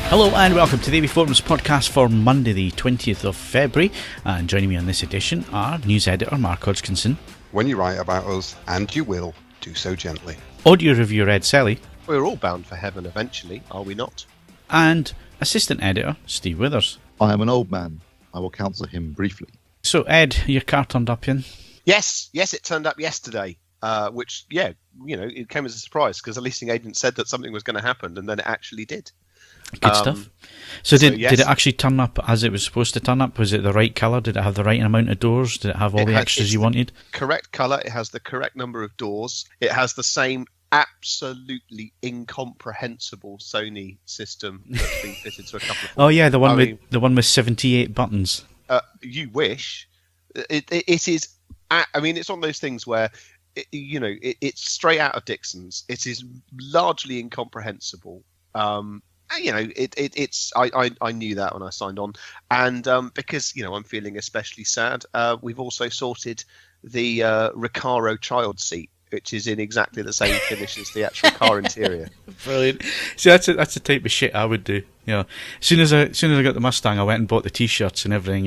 Hello and welcome to the AVForums podcast for Monday the 20th of February, and joining me on this edition are news editor Mark Hodgkinson. When you write about us, and you will, do so gently. Audio reviewer Ed Selley. We're all bound for heaven eventually, are we not? And assistant editor Steve Withers. I am an old man. I will counsel him briefly. So Ed, your car turned up in? Yes, it turned up yesterday, which, it came as a surprise because the leasing agent said that something was going to happen, and then it actually did. Good stuff. So did it actually turn up as it was supposed to turn up? Was it the right colour? Did it have the right amount of doors? Did it have all the extras you wanted? Correct colour. It has the correct number of doors. It has the same absolutely incomprehensible Sony system that's been fitted to a couple of... Oh yeah, the one with 78 buttons. You wish. It is... I mean, it's one of those things where, it's straight out of Dixon's. It is largely incomprehensible. I knew that when I signed on, and because I'm feeling especially sad, we've also sorted the Recaro child seat, which is in exactly the same finish as the actual car interior. Brilliant. See, that's the type of shit I would do. As soon as I got the Mustang, I went and bought the T-shirts and everything.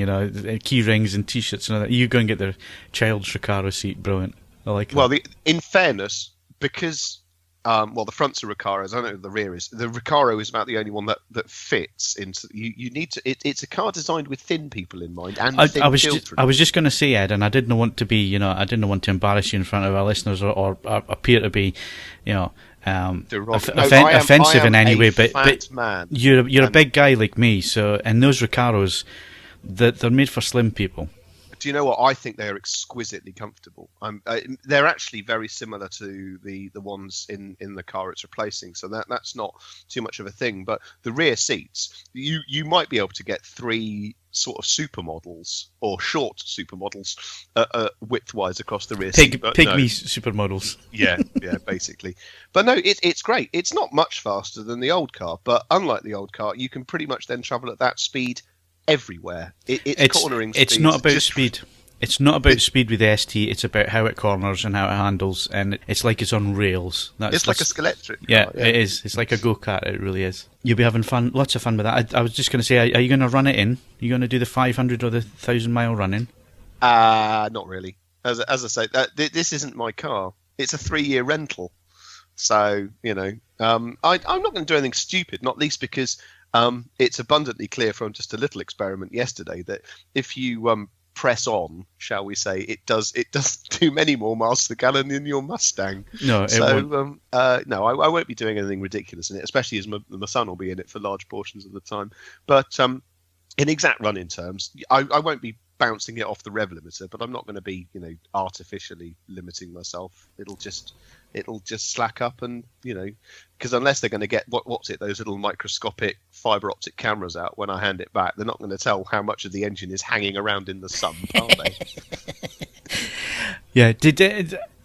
Key rings and T-shirts and all that. You go and get the child's Recaro seat. Brilliant. I like it. Well, in fairness, because. The fronts are Recaros. I don't know if the rear is. The Recaro is about the only one that fits into. You need to. It's a car designed with thin people in mind and thin children. I was just going to say, Ed, and I didn't want to be, I didn't want to embarrass you in front of our listeners or appear to be, offensive in any way. But man. You're a big guy like me, so and those Recaros, they're made for slim people. Do you know what? I think they are exquisitely comfortable. They're actually very similar to the ones in the car it's replacing, so that's not too much of a thing. But the rear seats, you might be able to get three sort of supermodels or short supermodels width-wise across the rear seat. Pygmy supermodels. Yeah, basically. But no, it's great. It's not much faster than the old car, but unlike the old car, you can pretty much then travel at that speed everywhere. It's cornering speed. It's not about speed. It's not about speed with the ST. It's about how it corners and how it handles, and it's like it's on rails. It's like a Skeletric car. Yeah, it is. It's like a go-kart. It really is. You'll be having fun, lots of fun with that. I was just going to say, are you going to run it in? Are you going to do the 500 or the 1,000-mile run-in? Not really. As I say, this isn't my car. It's a 3-year rental. So, I'm not going to do anything stupid, not least because it's abundantly clear from just a little experiment yesterday that if you press on, shall we say, it does do many more miles to the gallon than your Mustang. No, it won't. No, I won't be doing anything ridiculous in it, especially as my son will be in it for large portions of the time. But in exact running terms, I won't be bouncing it off the rev limiter, but I'm not going to be, artificially limiting myself. It'll just slack up, and because unless they're going to get those little microscopic fiber optic cameras out when I hand it back, they're not going to tell how much of the engine is hanging around in the sun, are they? Yeah.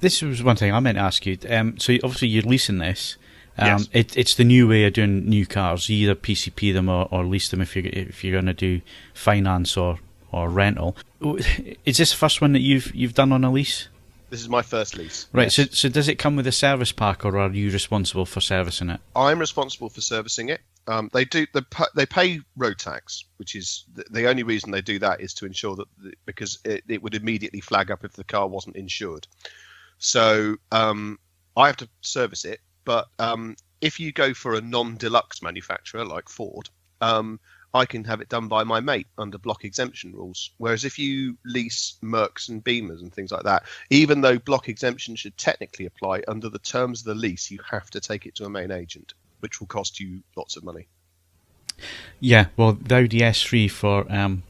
This was one thing I meant to ask you. So obviously you're leasing this. Yes. It's the new way of doing new cars. You either PCP them or lease them if you're going to do finance or rental. Is this the first one that you've done on a lease? This is my first lease. Right. Yes. So does it come with a service pack, or are you responsible for servicing it? I'm responsible for servicing it. They pay road tax, which is the only reason they do that is to ensure that because it would immediately flag up if the car wasn't insured. So I have to service it. But if you go for a non-deluxe manufacturer like Ford, I can have it done by my mate under block exemption rules. Whereas if you lease Mercs and Beamers and things like that, even though block exemption should technically apply, under the terms of the lease, you have to take it to a main agent, which will cost you lots of money. Yeah, well, the Audi S3 for an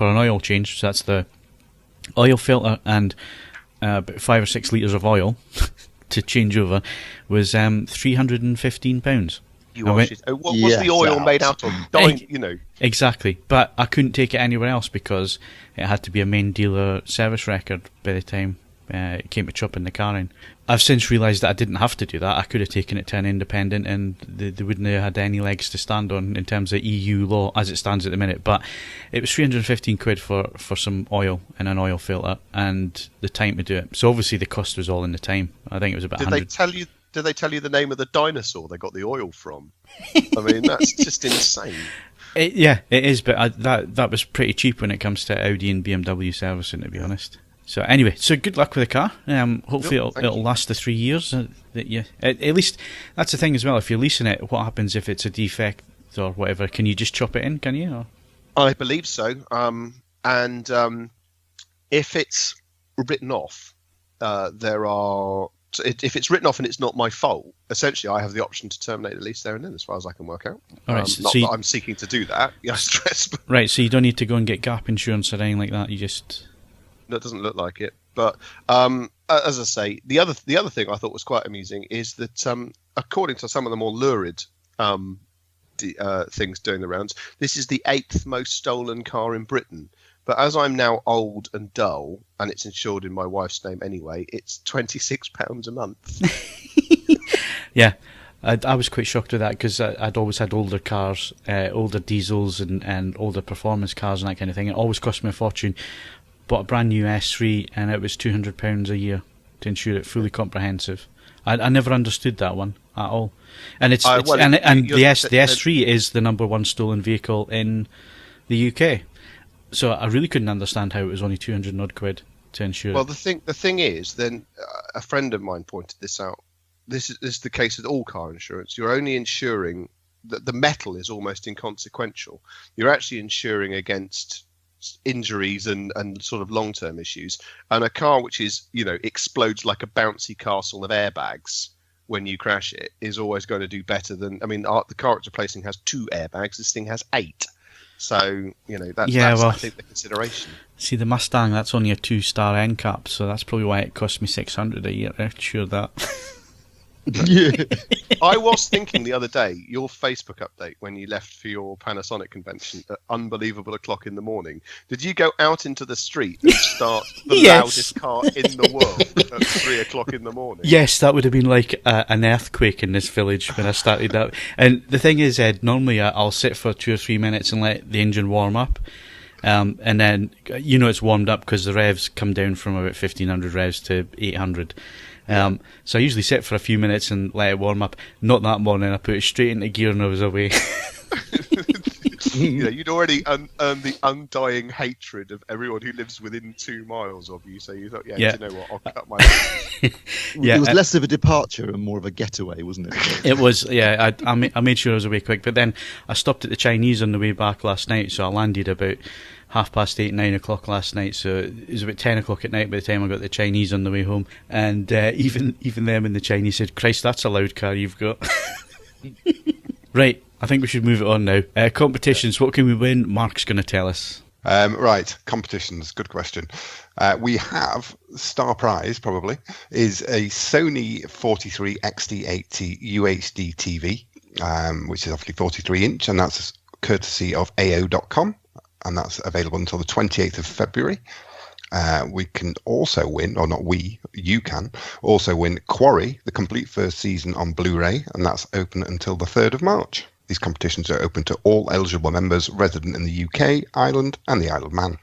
oil change, so that's the oil filter and about 5 or 6 litres of oil to change over, was £315. What's the oil made out of? Exactly, but I couldn't take it anywhere else because it had to be a main dealer service record by the time it came to chopping the car in. I've since realised that I didn't have to do that. I could have taken it to an independent and they wouldn't have had any legs to stand on in terms of EU law as it stands at the minute. But it was £315 for some oil and an oil filter and the time to do it. So obviously the cost was all in the time. I think it was about 100. do they tell you the name of the dinosaur they got the oil from? I mean, that's just insane. It is, but that was pretty cheap when it comes to Audi and BMW servicing, to be honest. So anyway, so good luck with the car. Hopefully it'll last the 3 years. At least that's the thing as well. If you're leasing it, what happens if it's a defect or whatever? Can you just chop it in? Can you? Or? I believe so. If it's written off, if it's written off and it's not my fault, essentially I have the option to terminate the lease there and then, as far as I can work out. All right, not that I'm seeking to do that. I stress. Right, so you don't need to go and get gap insurance or anything like that. You just. No, it doesn't look like it. But as I say, the other thing I thought was quite amusing is that according to some of the more lurid things doing the rounds, this is the 8th most stolen car in Britain. But as I'm now old and dull, and it's insured in my wife's name anyway, it's £26 a month. Yeah, I was quite shocked with that because I'd always had older cars, older diesels and older performance cars and that kind of thing. It always cost me a fortune. Bought a brand new S3 and it was £200 a year to insure it, fully comprehensive. I never understood that one at all. And the S3 is the number one stolen vehicle in the UK. So I really couldn't understand how it was only 200 odd quid to insure. Well, the thing is, then a friend of mine pointed this out. This is the case with all car insurance. You're only insuring the metal is almost inconsequential. You're actually insuring against injuries and sort of long-term issues. And a car which is, explodes like a bouncy castle of airbags when you crash it is always going to do better than. I mean, the car it's replacing has 2 airbags. This thing has 8. So, that's I think the consideration. See, the Mustang, that's only a 2-star NCAP, so that's probably why it cost me $600 a year. I'm sure that. Yeah. I was thinking the other day, your Facebook update when you left for your Panasonic convention at unbelievable o'clock in the morning. Did you go out into the street and start the loudest car in the world at 3 o'clock in the morning? Yes, that would have been like an earthquake in this village when I started that. And the thing is, Ed, normally I'll sit for 2 or 3 minutes and let the engine warm up. And then, it's warmed up because the revs come down from about 1500 revs to 800. So I usually sit for a few minutes and let it warm up. Not that morning, I put it straight into gear and I was away. You'd already earned the undying hatred of everyone who lives within 2 miles of you. So you thought, do you know what? I'll cut my. It was less of a departure and more of a getaway, wasn't it? It was, yeah. I made sure I was away quick, but then I stopped at the Chinese on the way back last night, so I landed about 8:30, 9 o'clock last night. So it was about 10 o'clock at night by the time I got the Chinese on the way home, and even them in the Chinese said, "Christ, that's a loud car you've got." Right. I think we should move it on now. Competitions, what can we win? Mark's going to tell us. Right, competitions, good question. We have, star prize probably, is a Sony 43 XT80 UHD TV, which is obviously 43 inch, and that's courtesy of AO.com, and that's available until the 28th of February. We can also win, or not we, you can also win Quarry, the complete first season on Blu-ray, and that's open until the 3rd of March. These competitions are open to all eligible members resident in the UK, Ireland, and the Isle of Man.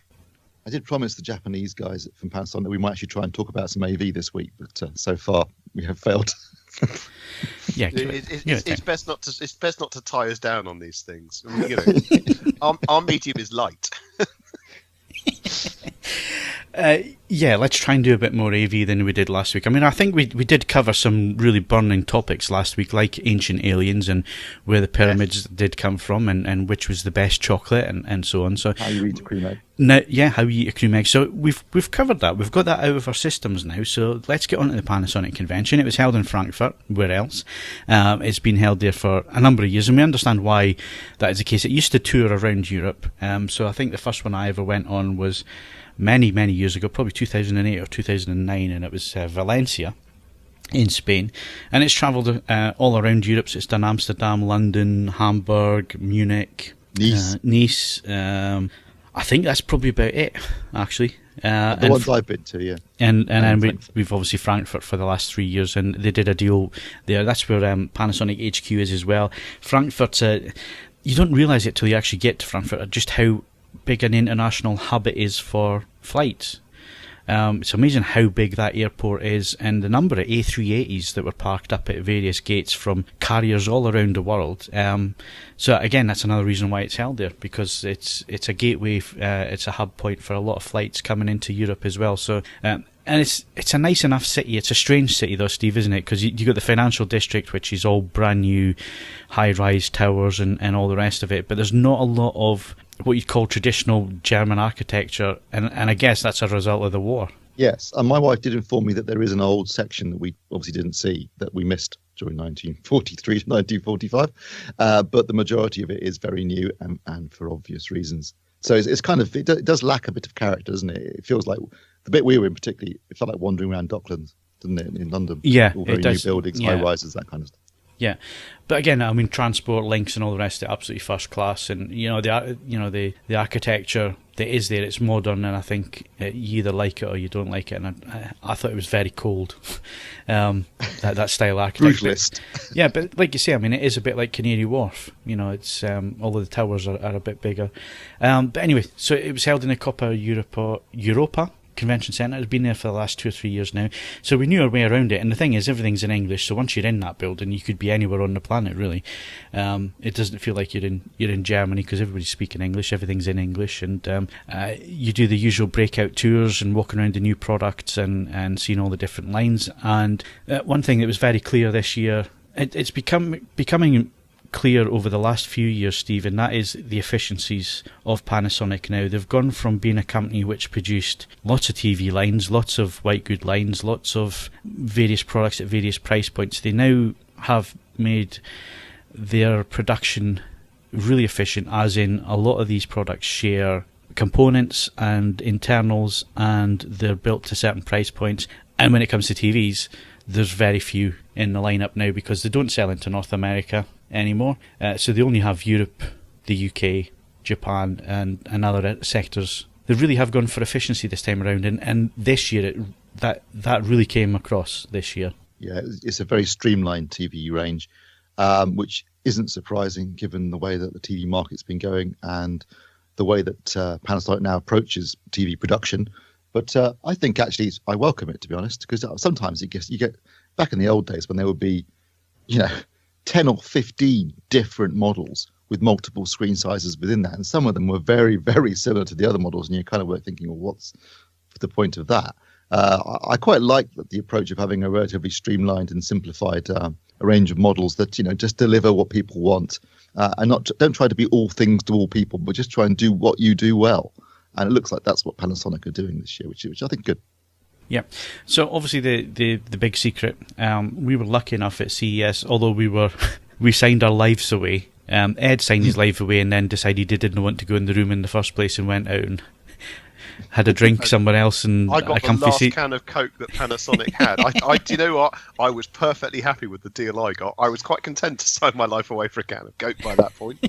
I did promise the Japanese guys from Panasonic that we might actually try and talk about some AV this week, but so far we have failed. Yeah, it's best not to tie us down on these things. I mean, our medium is light. Let's try and do a bit more AV than we did last week. I mean, I think we did cover some really burning topics last week, like ancient aliens and where the pyramids did come from, and which was the best chocolate, and so on. So how you eat a cream egg. How you eat a cream egg. So we've covered that. We've got that out of our systems now. So let's get on to the Panasonic convention. It was held in Frankfurt. Where else? It's been held there for a number of years, and we understand why that is the case. It used to tour around Europe. So I think the first one I ever went on was many years ago, probably 2008 or 2009, and it was Valencia in Spain, and it's travelled all around Europe. So it's done Amsterdam, London, Hamburg, Munich, Nice. I think that's probably about it, actually. The ones I've been to, yeah. And then we've obviously Frankfurt for the last 3 years, and they did a deal there. That's where Panasonic HQ is as well. Frankfurt, you don't realise it till you actually get to Frankfurt, just how big an international hub it is for flights. It's amazing how big that airport is, and the number of A380s that were parked up at various gates from carriers all around the world. So again, that's another reason why it's held there, because it's a gateway, it's a hub point for a lot of flights coming into Europe as well. So and it's a nice enough city. It's a strange city though, Steve, isn't it? Because you got the financial district, which is all brand new high-rise towers and all the rest of it, but there's not a lot of what you'd call traditional German architecture, and I guess that's a result of the war. Yes, and my wife did inform me that there is an old section that we obviously didn't see, that we missed during 1943 to 1945, but the majority of it is very new and for obvious reasons. So it's kind of, it does lack a bit of character, doesn't it? It feels like, the bit we were in particularly, it felt like wandering around Docklands, didn't it, in London? Yeah, all very it does. New buildings, Yeah. high rises, that kind of stuff. Yeah, but again, I mean, transport links and all the rest are absolutely first class, and the architecture that is there, it's modern, and I think you either like it or you don't like it. And I thought it was very cold, that style architecture. Brutalist. Yeah, but like you say, I mean, it is a bit like Canary Wharf. It's although the towers are a bit bigger. But anyway, so it was held in the Coppa Europa Convention Centre. It's been there for the last 2 or 3 years now, so we knew our way around it. And the thing is, everything's in English, so once you're in that building, you could be anywhere on the planet, really. It doesn't feel like you're in Germany, because everybody's speaking English, everything's in English, and you do the usual breakout tours and walking around the new products and seeing all the different lines. And one thing that was very clear this year, it's becoming clear over the last few years, Steve, and that is the efficiencies of Panasonic now. They've gone from being a company which produced lots of TV lines, lots of white good lines, lots of various products at various price points. They now have made their production really efficient, as in a lot of these products share components and internals, and they're built to certain price points. And when it comes to TVs, there's very few in the lineup now, because they don't sell into North America anymore. So they only have Europe, the UK, Japan, and other sectors. They really have gone for efficiency this time around, and this year that really came across this year. Yeah, it's a very streamlined TV range, which isn't surprising given the way that the TV market's been going and the way that Panasonic now approaches TV production. But I think actually I welcome it, to be honest, because sometimes you get back in the old days when there would be, 10 or 15 different models with multiple screen sizes within that, and some of them were very, very similar to the other models, and you kind of were thinking, well, what's the point of that? I quite like the approach of having a relatively streamlined and simplified a range of models that just deliver what people want, and don't try to be all things to all people, but just try and do what you do well. And it looks like that's what Panasonic are doing this year, which I think is good. Yeah. So obviously the big secret, we were lucky enough at CES, although we signed our lives away. Ed signed his life away and then decided he didn't want to go in the room in the first place and went out and had a drink somewhere else. And I got the last can of Coke that Panasonic had. Do you know what? I was perfectly happy with the deal I got. I was quite content to sign my life away for a can of Coke by that point.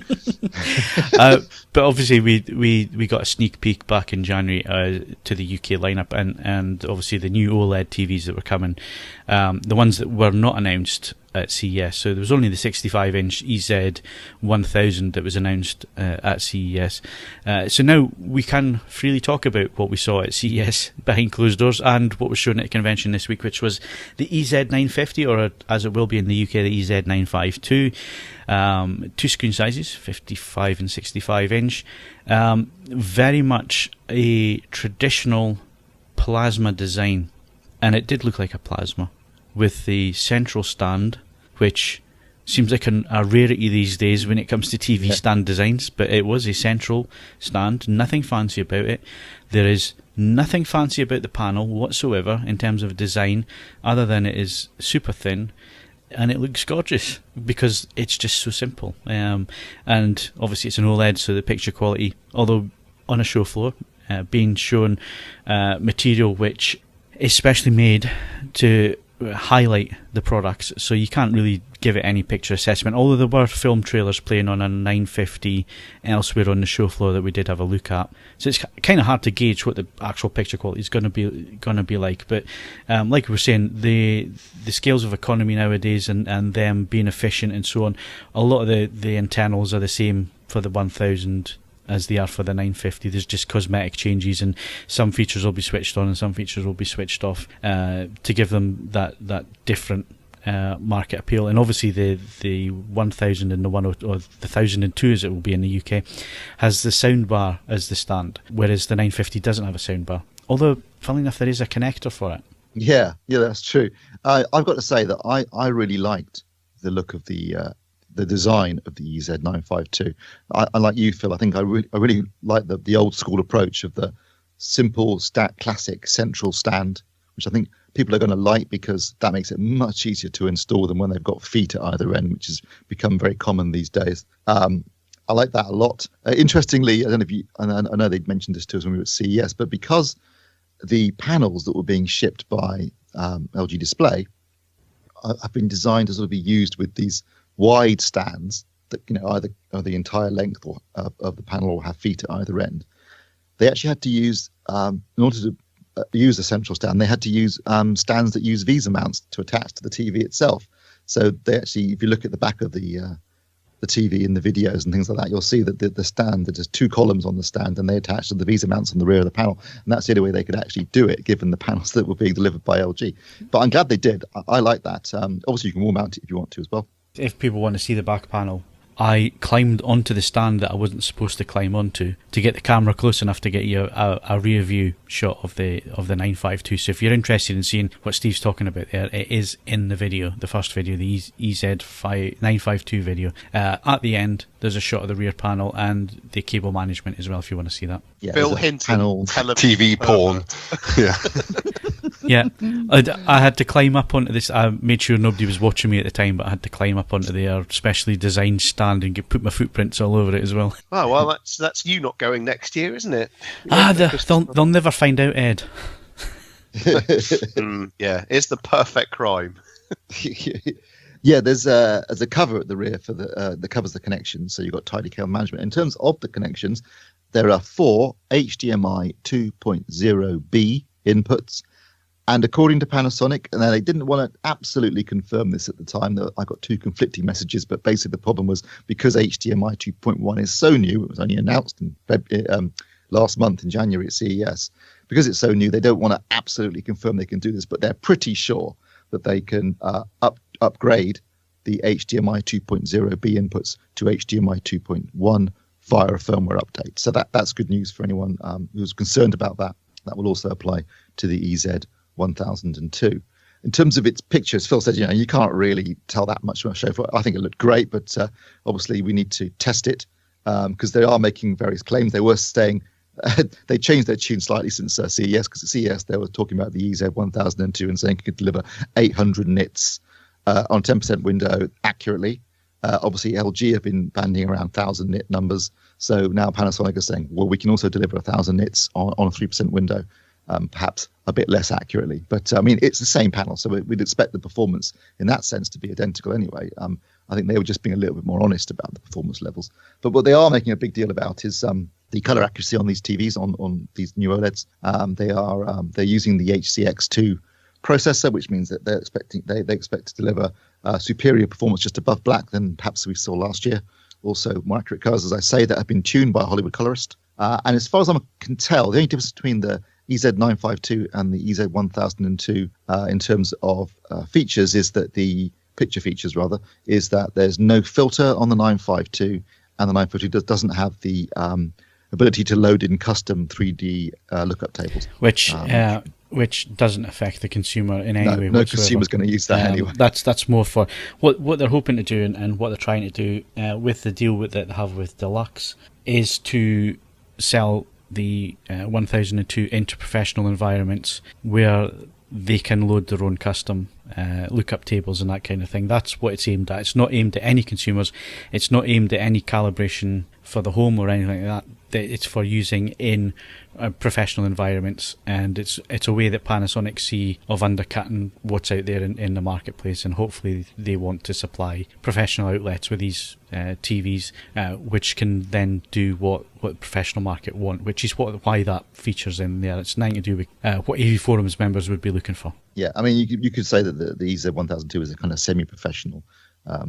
But obviously we got a sneak peek back in January to the UK lineup, and obviously the new OLED TVs that were coming, the ones that were not announced at CES. So there was only the 65-inch EZ1000 that was announced at CES. So now we can freely talk about what we saw at CES behind closed doors and what was shown at a convention this week, which was the EZ950, or as it will be in the UK, the EZ952. 2 screen sizes, 55 and 65-inch. Very much a traditional plasma design, and it did look like a plasma, with the central stand, which seems like a rarity these days when it comes to TV stand designs, but it was a central stand, nothing fancy about it. There is nothing fancy about the panel whatsoever in terms of design, other than it is super thin, and it looks gorgeous because it's just so simple. And obviously it's an OLED, so the picture quality, although on a show floor, being shown material which is specially made to highlight the products, so you can't really give it any picture assessment, although there were film trailers playing on a 950 elsewhere on the show floor that we did have a look at, so it's kind of hard to gauge what the actual picture quality is going to be like. But like we were saying, the scales of economy nowadays and them being efficient and so on, a lot of the internals are the same for the 1000 as they are for the 950. There's just cosmetic changes, and some features will be switched on and some features will be switched off to give them that different market appeal. And obviously the 1000 and the 10 or the 1002 as it will be in the UK has the soundbar as the stand, whereas the 950 doesn't have a soundbar. Although, funnily enough, there is a connector for it. Yeah, that's true. I've got to say that I really liked the look of the design of the EZ952. I like you, Phil. I think I really like the old school approach of the simple classic central stand, which I think people are going to like because that makes it much easier to install than when they've got feet at either end, which has become very common these days. I like that a lot. Interestingly, I don't know if you, I know they'd mentioned this to us when we were at CES, but because the panels that were being shipped by LG Display have been designed to sort of be used with these wide stands that either are the entire length of the panel or have feet at either end. They actually had to use, in order to use a central stand, they had to use stands that use Visa mounts to attach to the TV itself. So they actually, if you look at the back of the TV in the videos and things like that, you'll see that the stand, there's 2 columns on the stand and they attach to the Visa mounts on the rear of the panel. And that's the only way they could actually do it, given the panels that were being delivered by LG. But I'm glad they did. I like that. Obviously, you can wall mount it if you want to as well. If people want to see the back panel, I climbed onto the stand that I wasn't supposed to climb onto to get the camera close enough to get you a rear view shot of the 952. So if you're interested in seeing what Steve's talking about there, it is in the video, the first video, the EZ952 video. At the end, there's a shot of the rear panel and the cable management as well, if you want to see that. Yeah, Bill Hinton, TV porn. Yeah. Yeah, I had to climb up onto this. I made sure nobody was watching me at the time, but I had to climb up onto their specially designed stand and put my footprints all over it as well. Oh, well, that's you not going next year, isn't it? They'll never find out, Ed. Yeah, it's the perfect crime. Yeah, there's a cover at the rear for that covers the connections, so you've got tidy cable management. In terms of the connections, there are 4 HDMI 2.0B inputs. And according to Panasonic, and they didn't want to absolutely confirm this at the time, I got 2 conflicting messages, but basically the problem was because HDMI 2.1 is so new, it was only announced in last month in January at CES, because it's so new, they don't want to absolutely confirm they can do this, but they're pretty sure that they can upgrade the HDMI 2.0B inputs to HDMI 2.1 via a firmware update. So that's good news for anyone who's concerned about that. That will also apply to the EZ1002. In terms of its pictures, Phil said, you can't really tell that much from a show floor. I think it looked great, but obviously we need to test it because they are making various claims. They were saying they changed their tune slightly since CES, because at CES they were talking about the EZ1002 and saying it could deliver 800 nits on a 10% window accurately. Obviously, LG have been banding around 1,000 nit numbers. So now Panasonic is saying, well, we can also deliver 1,000 nits on a 3% window, perhaps a bit less accurately. But, I mean, it's the same panel, so we'd expect the performance in that sense to be identical anyway. I think they were just being a little bit more honest about the performance levels. But what they are making a big deal about is the color accuracy on these TVs, on these new OLEDs. They're using the HCX2 processor, which means that they expect to deliver superior performance just above black than perhaps we saw last year. Also, more accurate colors, as I say, that have been tuned by a Hollywood colorist. And as far as I can tell, the only difference between the EZ952 and the EZ1002 in terms of features is that the picture features, rather, is that there's no filter on the 952, and the 952 doesn't have the ability to load in custom 3D lookup tables. Which doesn't affect the consumer in any way. No consumer's going to use that anyway. That's more for what they're hoping to do and what they're trying to do with the deal that they have with Deluxe is to sell the 1002 into professional environments where they can load their own custom lookup tables and that kind of thing. That's what it's aimed at. It's not aimed at any consumers. It's not aimed at any calibration for the home or anything like that. It's for using in professional environments, and it's a way that Panasonic see of undercutting what's out there in the marketplace, and hopefully they want to supply professional outlets with these TVs, which can then do what the professional market want, which is why that feature's in there. It's nothing to do with what AVForums members would be looking for. Yeah, I mean, you could say that the EZ1002 is a kind of semi-professional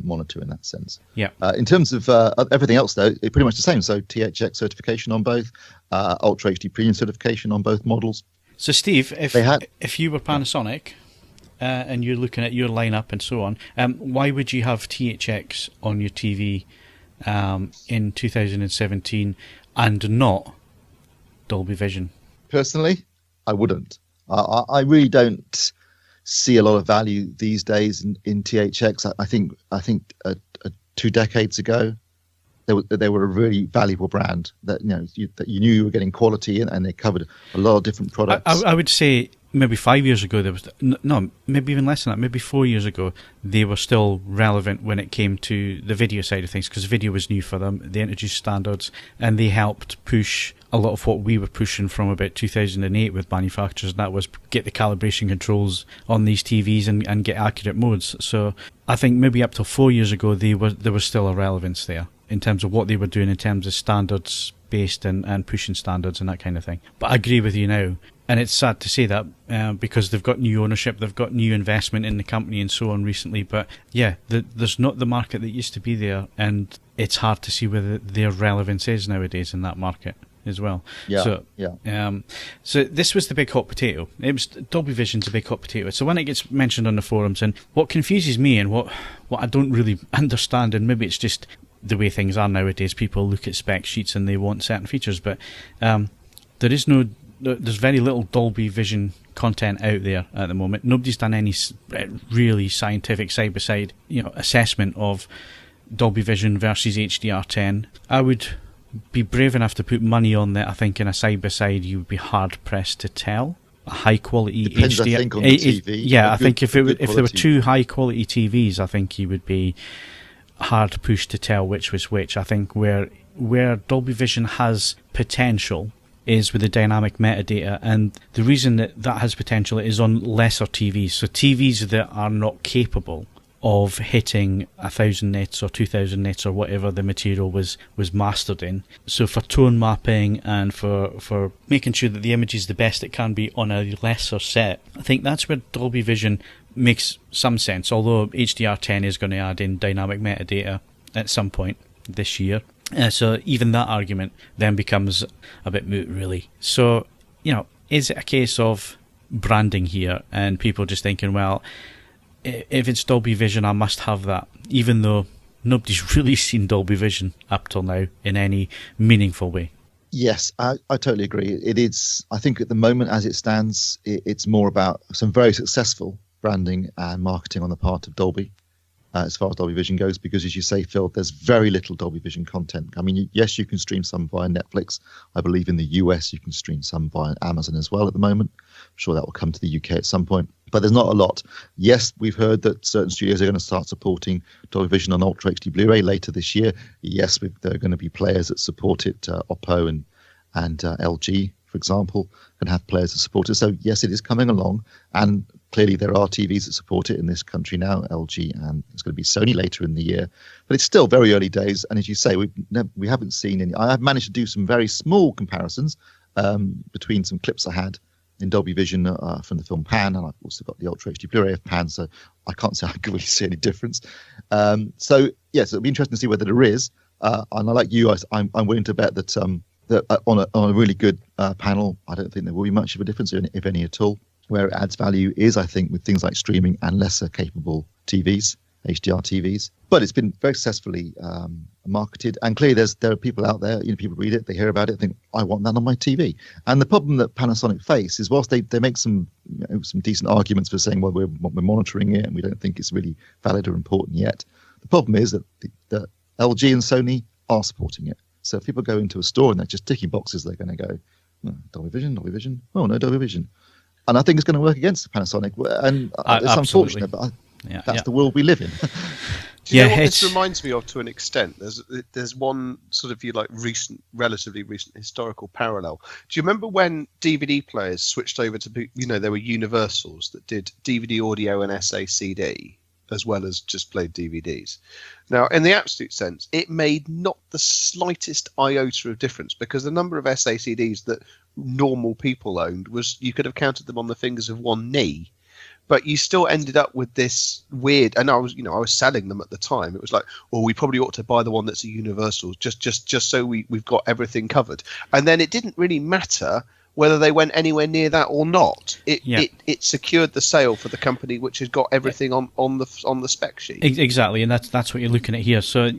monitor in that sense. Yeah. In terms of everything else, though, it's pretty much the same. So THX certification on both, Ultra HD Premium certification on both models. So Steve, if you were Panasonic and you're looking at your lineup and so on, why would you have THX on your TV in 2017 and not Dolby Vision? Personally, I wouldn't. I really don't see a lot of value these days in THX. I think 2 decades ago, they were a really valuable brand that you knew you were getting quality in, and they covered a lot of different products. I would say maybe 5 years ago there was maybe even less than that. Maybe 4 years ago they were still relevant when it came to the video side of things, because video was new for them. They introduced standards and they helped push a lot of what we were pushing from about 2008 with manufacturers, and that was get the calibration controls on these TVs and get accurate modes. So I think maybe up to 4 years ago there was still a relevance there in terms of what they were doing in terms of standards based and pushing standards and that kind of thing. But I agree with you now, and it's sad to say that because they've got new ownership, they've got new investment in the company and so on recently. But yeah, there's not the market that used to be there, and it's hard to see whether their relevance is nowadays in that market as well. So this was the big hot potato. It was Dolby Vision's a big hot potato. So when it gets mentioned on the forums, and what confuses me and what I don't really understand, and maybe it's just the way things are nowadays, people look at spec sheets and they want certain features, but there's very little Dolby Vision content out there at the moment. Nobody's done any really scientific side-by-side assessment of Dolby Vision versus HDR10. I would be brave enough to put money on that. I think in a side-by-side you would be hard-pressed to tell. A high-quality Depends, HDR... I think, on the TV. Yeah, I think if there were two high-quality TVs, I think you would be hard pushed to tell which was which. I think where Dolby Vision has potential is with the dynamic metadata, and the reason that has potential is on lesser TVs. So TVs that are not capable of hitting 1,000 nits or 2,000 nits or whatever the material was mastered in. So for tone mapping and for making sure that the image is the best it can be on a lesser set, I think that's where Dolby Vision makes some sense, although HDR10 is going to add in dynamic metadata at some point this year. So even that argument then becomes a bit moot, really. So, is it a case of branding here and people just thinking, well, if it's Dolby Vision, I must have that, even though nobody's really seen Dolby Vision up till now in any meaningful way? Yes, I totally agree. It is, I think at the moment as it stands, it's more about some very successful branding and marketing on the part of Dolby as far as Dolby Vision goes, because as you say, Phil, there's very little Dolby Vision content. I mean, yes, you can stream some via Netflix. I believe in the US you can stream some via Amazon as well at the moment. I'm sure that will come to the UK at some point, but there's not a lot. Yes, we've heard that certain studios are going to start supporting Dolby Vision on Ultra HD Blu-ray later this year. Yes, there are going to be players that support it, Oppo and LG, for example, can have players that support it. So yes, it is coming along, and clearly there are TVs that support it in this country now, LG, and it's going to be Sony later in the year. But it's still very early days, and as you say, we haven't seen any. I have managed to do some very small comparisons between some clips I had in Dolby Vision from the film Pan, and I've also got the Ultra HD Blu-ray of Pan, so I can't say I can really see any difference. So yes, it'll be interesting to see whether there is. And I like you, I'm willing to bet that on a really good panel, I don't think there will be much of a difference, if any at all. Where it adds value is, I think, with things like streaming and lesser capable TVs, HDR TVs. But it's been very successfully marketed, and clearly there are people out there, people read it, they hear about it, think, I want that on my TV. And the problem that Panasonic face is, whilst they make some decent arguments for saying, well, we're monitoring it and we don't think it's really valid or important yet, the problem is that the LG and Sony are supporting it. So if people go into a store and they're just ticking boxes, they're going to go, Dolby Vision, oh no, Dolby Vision. And I think it's going to work against Panasonic, and it's unfortunate, but that's the world we live in. Do you know what this reminds me of to an extent? There's one sort of relatively recent historical parallel. Do you remember when DVD players switched over to, there were Universals that did DVD audio and SACD as well as just played DVDs? Now, in the absolute sense, it made not the slightest iota of difference, because the number of SACDs that normal people owned you could have counted them on the fingers of one knee. but you still ended up with this weird. And I was selling them at the time. It was like, well, we probably ought to buy the one that's a universal, just so we've got everything covered. And then it didn't really matter whether they went anywhere near that or not. It secured the sale for the company which has got everything on the spec sheet. Exactly, and that's what you're looking at here. So,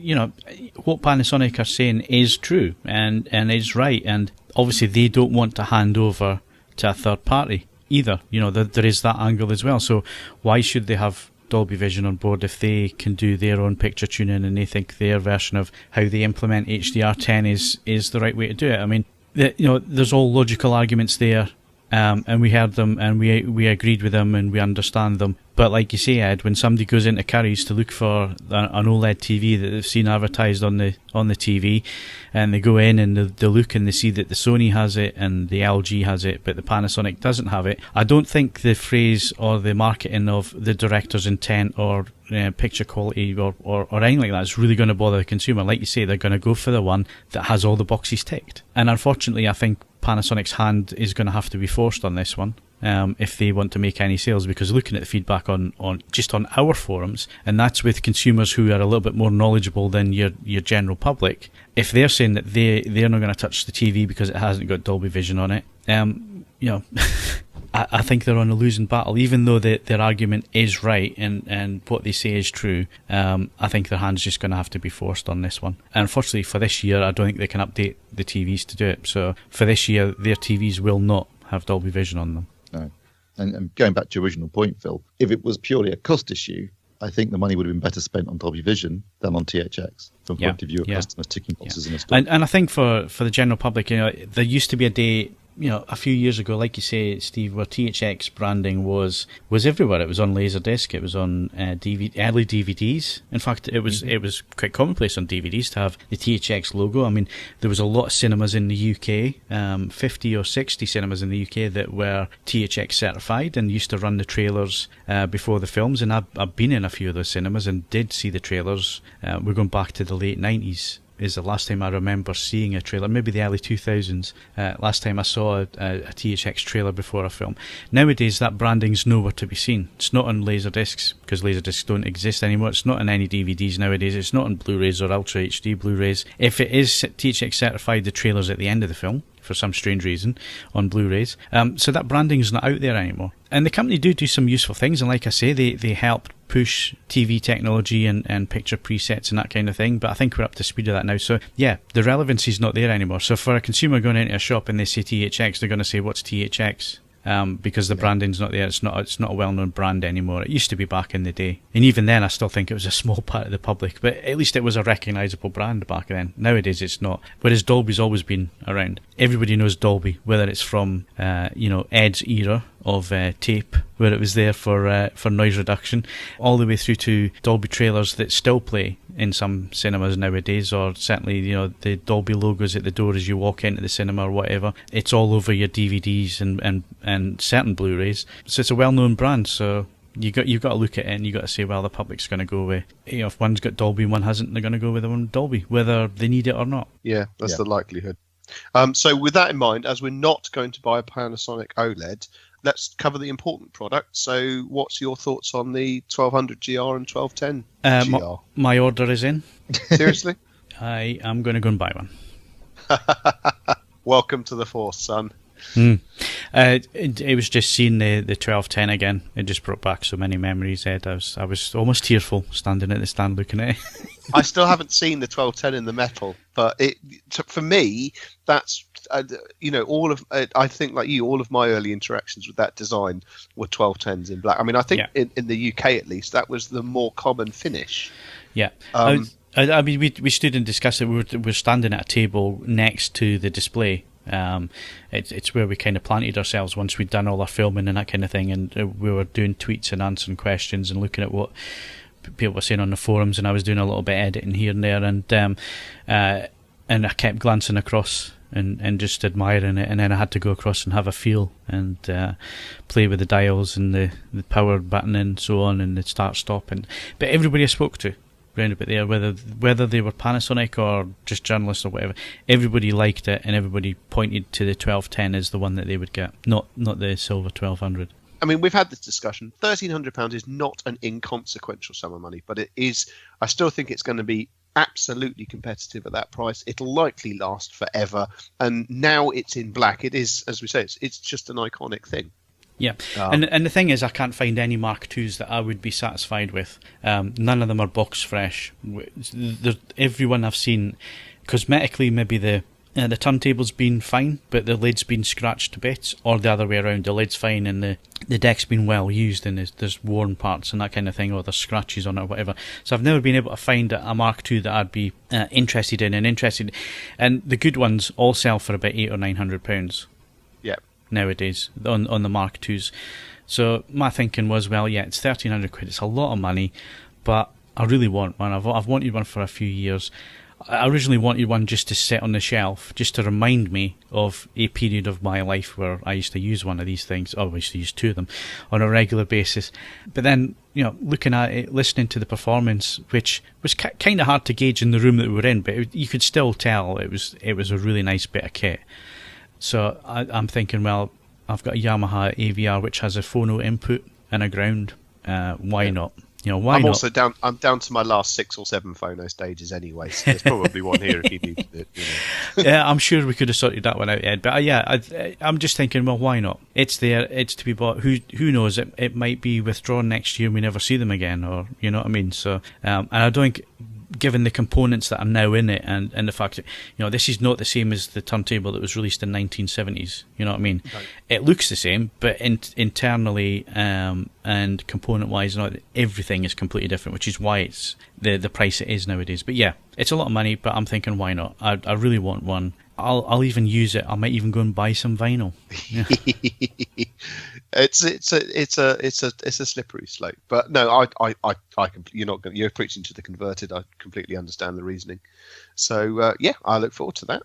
what Panasonic are saying is true and is right, and obviously they don't want to hand over to a third party either. There is that angle as well. So why should they have Dolby Vision on board if they can do their own picture tuning and they think their version of how they implement HDR10 is the right way to do it? I mean, there's all logical arguments there, and we heard them, and we agreed with them, and we understand them. But like you say, Ed, when somebody goes into Curry's to look for an OLED TV that they've seen advertised on the TV, and they go in and they look and they see that the Sony has it and the LG has it, but the Panasonic doesn't have it, I don't think the phrase or the marketing of the director's intent or picture quality or anything like that is really going to bother the consumer. Like you say, they're going to go for the one that has all the boxes ticked. And unfortunately, I think Panasonic's hand is going to have to be forced on this one. If they want to make any sales, because looking at the feedback on our forums, and that's with consumers who are a little bit more knowledgeable than your general public, if they're saying that they're not going to touch the TV because it hasn't got Dolby Vision on it, I think they're on a losing battle, even though their argument is right and what they say is true. I think their hand's just going to have to be forced on this one. And unfortunately for this year, I don't think they can update the TVs to do it. So for this year, their TVs will not have Dolby Vision on them. No. And going back to your original point, Phil, if it was purely a cost issue, I think the money would have been better spent on Dolby Vision than on THX from point of view of customers ticking boxes in a store. And I think for the general public, there used to be a day, a few years ago, like you say, Steve, where THX branding was everywhere. It was on Laserdisc, it was on early DVDs. In fact, it was quite commonplace on DVDs to have the THX logo. I mean, there was a lot of cinemas in the UK, 50 or 60 cinemas in the UK that were THX certified and used to run the trailers before the films. And I've been in a few of those cinemas and did see the trailers. We're going back to the late 90s. Is the last time I remember seeing a trailer, maybe the early 2000s, last time I saw a THX trailer before a film. Nowadays, that branding's nowhere to be seen. It's not on Laserdiscs, because Laserdiscs don't exist anymore. It's not on any DVDs nowadays. It's not on Blu-rays or Ultra HD Blu-rays. If it is THX certified, the trailer's at the end of the film, for some strange reason, on Blu-rays. So that branding's not out there anymore. And the company do some useful things, and like I say, they help push TV technology and picture presets and that kind of thing, but I think we're up to speed of that now. So yeah, the relevancy's not there anymore. So for a consumer going into a shop and they say THX, they're going to say, what's THX? Because the branding's not there. It's not a well-known brand anymore. It used to be back in the day, and even then I still think it was a small part of the public, but at least it was a recognisable brand back then. Nowadays it's not, whereas Dolby's always been around. Everybody knows Dolby, whether it's from Ed's era of tape, where it was there for noise reduction, all the way through to Dolby trailers that still play in some cinemas nowadays, or certainly the Dolby logos at the door as you walk into the cinema or whatever. It's all over your DVDs and certain Blu-rays. So it's a well-known brand. So you've got to look at it and you've got to say, well, the public's going to go with, if one's got Dolby and one hasn't, they're going to go with the one with Dolby, whether they need it or not. Yeah, that's the likelihood. So with that in mind, as we're not going to buy a Panasonic OLED, let's cover the important product. So what's your thoughts on the 1200 GR and 1210 GR? My order is in. Seriously? I am going to go and buy one. Welcome to the force, son. It was just seeing the 1210 again. It just brought back so many memories, Ed. I was almost tearful standing at the stand looking at it. I still haven't seen the 1210 in the metal, but for me, that's all of I think, like you, all of my early interactions with that design were 1210s in black. I mean, I think in the UK at least that was the more common finish. Yeah. I mean, we stood and discussed it. We were standing at a table next to the display. It's where we kind of planted ourselves once we'd done all our filming and that kind of thing, and we were doing tweets and answering questions and looking at what people were saying on the forums, and I was doing a little bit of editing here and there, and I kept glancing across and just admiring it, and then I had to go across and have a feel and play with the dials and the power button and so on, and the start-stop. But everybody I spoke to round about there, whether they were Panasonic or just journalists or whatever, everybody liked it, and everybody pointed to the 1210 as the one that they would get, not the silver 1200. I mean, we've had this discussion. £1,300 is not an inconsequential sum of money, but it is. I still think it's going to be absolutely competitive at that price. It'll likely last forever, and now it's in black. It is, as we say, it's just an iconic thing. Yeah, and the thing is, I can't find any Mark IIs that I would be satisfied with. None of them are box fresh. Everyone I've seen, cosmetically, maybe the turntable's been fine, but the lid's been scratched to bits, or the other way around, the lid's fine and the deck's been well used and there's worn parts and that kind of thing, or there's scratches on it or whatever. So I've never been able to find a Mark II that I'd be interested in. And the good ones all sell for about £800 or £900. Yeah. Nowadays on the Mark IIs. So my thinking was, well, yeah, it's £1,300. It's a lot of money, but I really want one. I've wanted one for a few years. I originally wanted one just to sit on the shelf, just to remind me of a period of my life where I used to use one of these things. I used to use two of them on a regular basis. But then, looking at it, listening to the performance, which was kind of hard to gauge in the room that we were in, but you could still tell it was a really nice bit of kit. So I'm thinking, well, I've got a Yamaha AVR which has a phono input and a ground. Why not? Why not? I'm down to my last 6 or 7 phono stages anyway, so there's probably one here if you needed it. Yeah, I'm sure we could have sorted that one out, Ed. But I'm just thinking, well, why not? It's there, it's to be bought. Who knows? It might be withdrawn next year and we never see them again, or you know what I mean? So, and I don't think, given the components that are now in it and the fact that, this is not the same as the turntable that was released in 1970s, you know what I mean? Right. It looks the same, but internally and component-wise, everything is completely different, which is why it's the price it is nowadays. But yeah, it's a lot of money, but I'm thinking, why not? I really want one. I'll even use it. I might even go and buy some vinyl. Yeah. It's a slippery slope, but no, you're preaching to the converted. I completely understand the reasoning. So I look forward to that.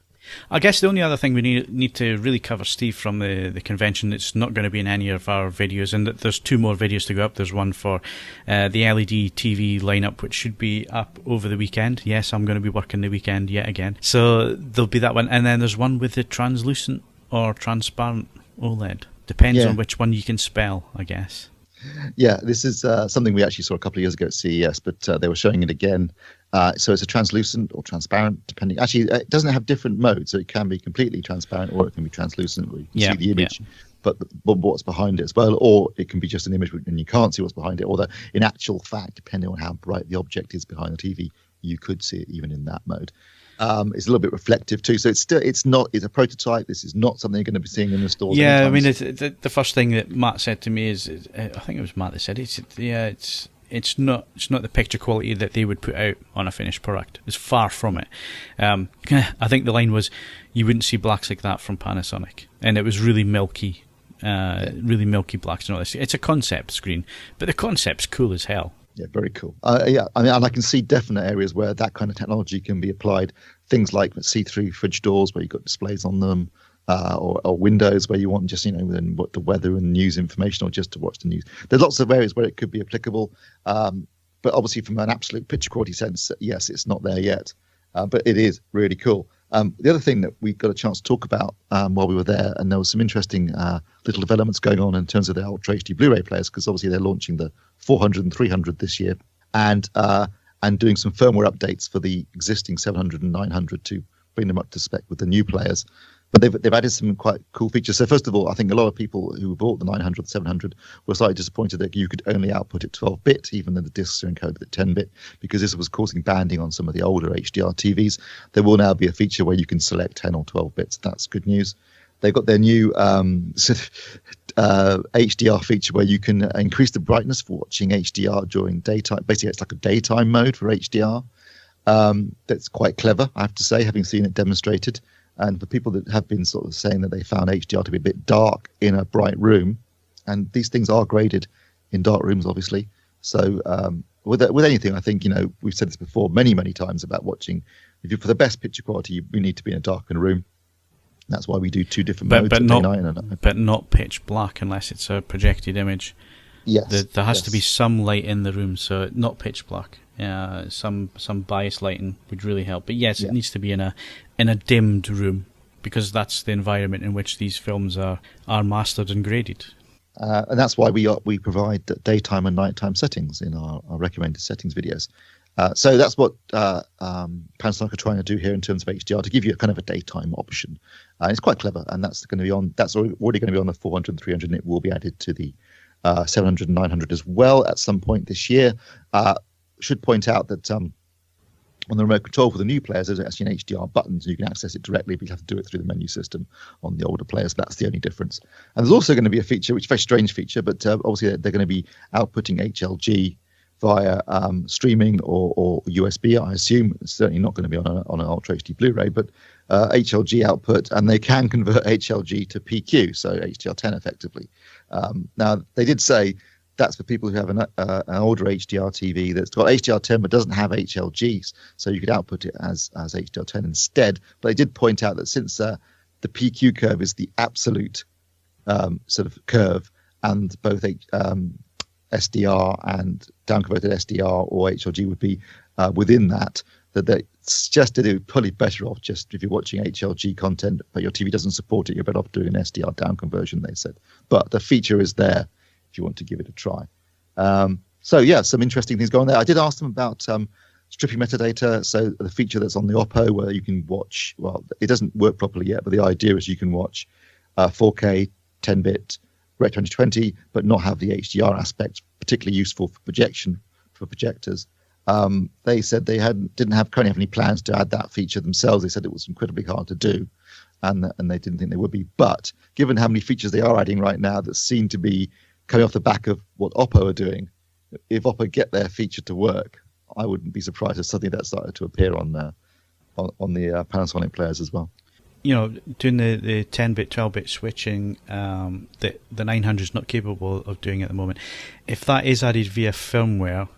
I guess the only other thing we need to really cover, Steve, from the convention that's not going to be in any of our videos, and there's 2 more videos to go up. There's one for the LED TV lineup, which should be up over the weekend. Yes, I'm going to be working the weekend yet again. So there'll be that one. And then there's one with the translucent or transparent OLED. Depends on which one you can spell, I guess. Yeah, this is something we actually saw a couple of years ago at CES, but they were showing it again. So it's a translucent or transparent, depending. Actually, it doesn't have different modes, so it can be completely transparent or it can be translucent, where you can see the image, but what's behind it as well. Or it can be just an image and you can't see what's behind it. Or that, in actual fact, depending on how bright the object is behind the TV, you could see it even in that mode. It's a little bit reflective too, so it's a prototype. This is not something you're going to be seeing in the stores. Yeah, I mean, the first thing that Matt said to me is, I think it was Matt that said it's not the picture quality that they would put out on a finished product. It's far from it. I think the line was, you wouldn't see blacks like that from Panasonic, and it was really milky blacks and all this. It's a concept screen, but the concept's cool as hell. Yeah, very cool. I mean, and I can see definite areas where that kind of technology can be applied. Things like see-through fridge doors where you've got displays on them, or windows where you want just, then what the weather and news information, or just to watch the news. There's lots of areas where it could be applicable. But obviously from an absolute picture quality sense, yes, it's not there yet. But it is really cool. The other thing that we got a chance to talk about while we were there, and there was some interesting little developments going on in terms of the Ultra HD Blu-ray players, because obviously they're launching the 400 and 300 this year, and doing some firmware updates for the existing 700 and 900 to bring them up to spec with the new players. But they've added some quite cool features. So first of all, I think a lot of people who bought the 900, 700 were slightly disappointed that you could only output at 12-bit, even though the discs are encoded at 10-bit, because this was causing banding on some of the older HDR TVs. There will now be a feature where you can select 10 or 12 bits. That's good news. They've got their new HDR feature where you can increase the brightness for watching HDR during daytime. Basically, it's like a daytime mode for HDR. That's quite clever, I have to say, having seen it demonstrated. And for people that have been sort of saying that they found HDR to be a bit dark in a bright room, and these things are graded in dark rooms, obviously. So with anything, I think, we've said this before many, many times about watching. For the best picture quality, we need to be in a darkened room. That's why we do 2 different modes. But not pitch black unless it's a projected image. Yes. There has to be some light in the room, so not pitch black. Some bias lighting would really help. But yes, it needs to be in a dimmed room, because that's the environment in which these films are mastered and graded. And that's why we provide daytime and nighttime settings in our recommended settings videos. So that's what Panasonic are trying to do here in terms of HDR, to give you a kind of a daytime option. It's quite clever, and that's going to be on. That's already going to be on the 400 and 300, and it will be added to the 700 and 900 as well at some point this year. Should point out that on the remote control for the new players, there's actually an HDR button, so you can access it directly, but you have to do it through the menu system on the older players. That's the only difference. And there's also going to be a feature, which is a very strange feature, but obviously they're going to be outputting HLG via streaming or USB. I assume it's certainly not going to be on an Ultra HD Blu-ray, but HLG output, and they can convert HLG to PQ, so HDR10 effectively. Now, they did say that's for people who have an older HDR TV that's got HDR10 but doesn't have HLGs, so you could output it as HDR10 instead. But they did point out that since the PQ curve is the absolute sort of curve, and both SDR and down-converted SDR or HLG would be within that they suggested it would probably better off just if you're watching HLG content, but your TV doesn't support it, you're better off doing an SDR down conversion, they said. But the feature is there if you want to give it a try. So yeah, some interesting things going there. I did ask them about stripping metadata. So the feature that's on the Oppo where you can watch, well, it doesn't work properly yet, but the idea is you can watch 4K, 10-bit, Rec 2020, but not have the HDR aspect, particularly useful for projection for projectors. They said they currently have any plans to add that feature themselves. They said it was incredibly hard to do, and they didn't think they would be. But given how many features they are adding right now that seem to be coming off the back of what Oppo are doing, if Oppo get their feature to work, I wouldn't be surprised if something that started to appear on the Panasonic players as well. You know, doing the 10-bit, 12-bit switching, the 900 is not capable of doing at the moment. If that is added via firmware,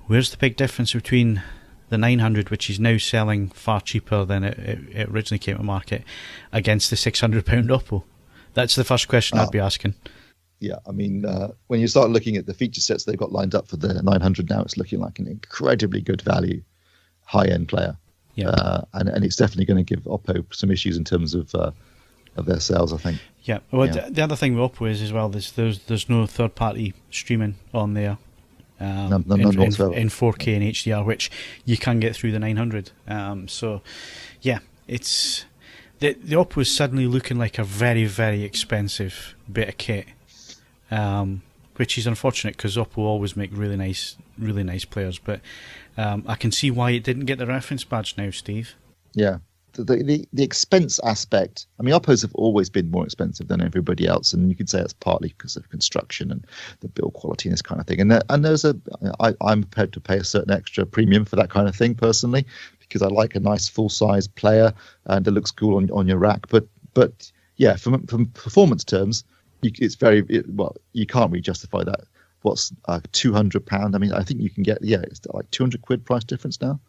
where's the big difference between the 900, which is now selling far cheaper than it originally came to market, against the £600 Oppo? That's the first question I'd be asking. Yeah, I mean, when you start looking at the feature sets they've got lined up for the 900 now, it's looking like an incredibly good value, high-end player. Yeah. And it's definitely going to give Oppo some issues in terms of their sales, I think. Yeah. Well, yeah. The other thing with Oppo is as well, there's no third-party streaming on there. In 4K and HDR, which you can get through the 900. So, yeah, it's the Oppo is suddenly looking like a very, very expensive bit of kit, which is unfortunate because Oppo always make really nice players. But I can see why it didn't get the reference badge now, Steve. Yeah. The expense aspect, I mean, Oppos have always been more expensive than everybody else, and you could say that's partly because of construction and the build quality and this kind of thing. And I'm prepared to pay a certain extra premium for that kind of thing personally, because I like a nice full-size player and it looks cool on your rack. But yeah, from performance terms, you can't really justify that. What's £200? I mean, I think you can get it's like £200 price difference now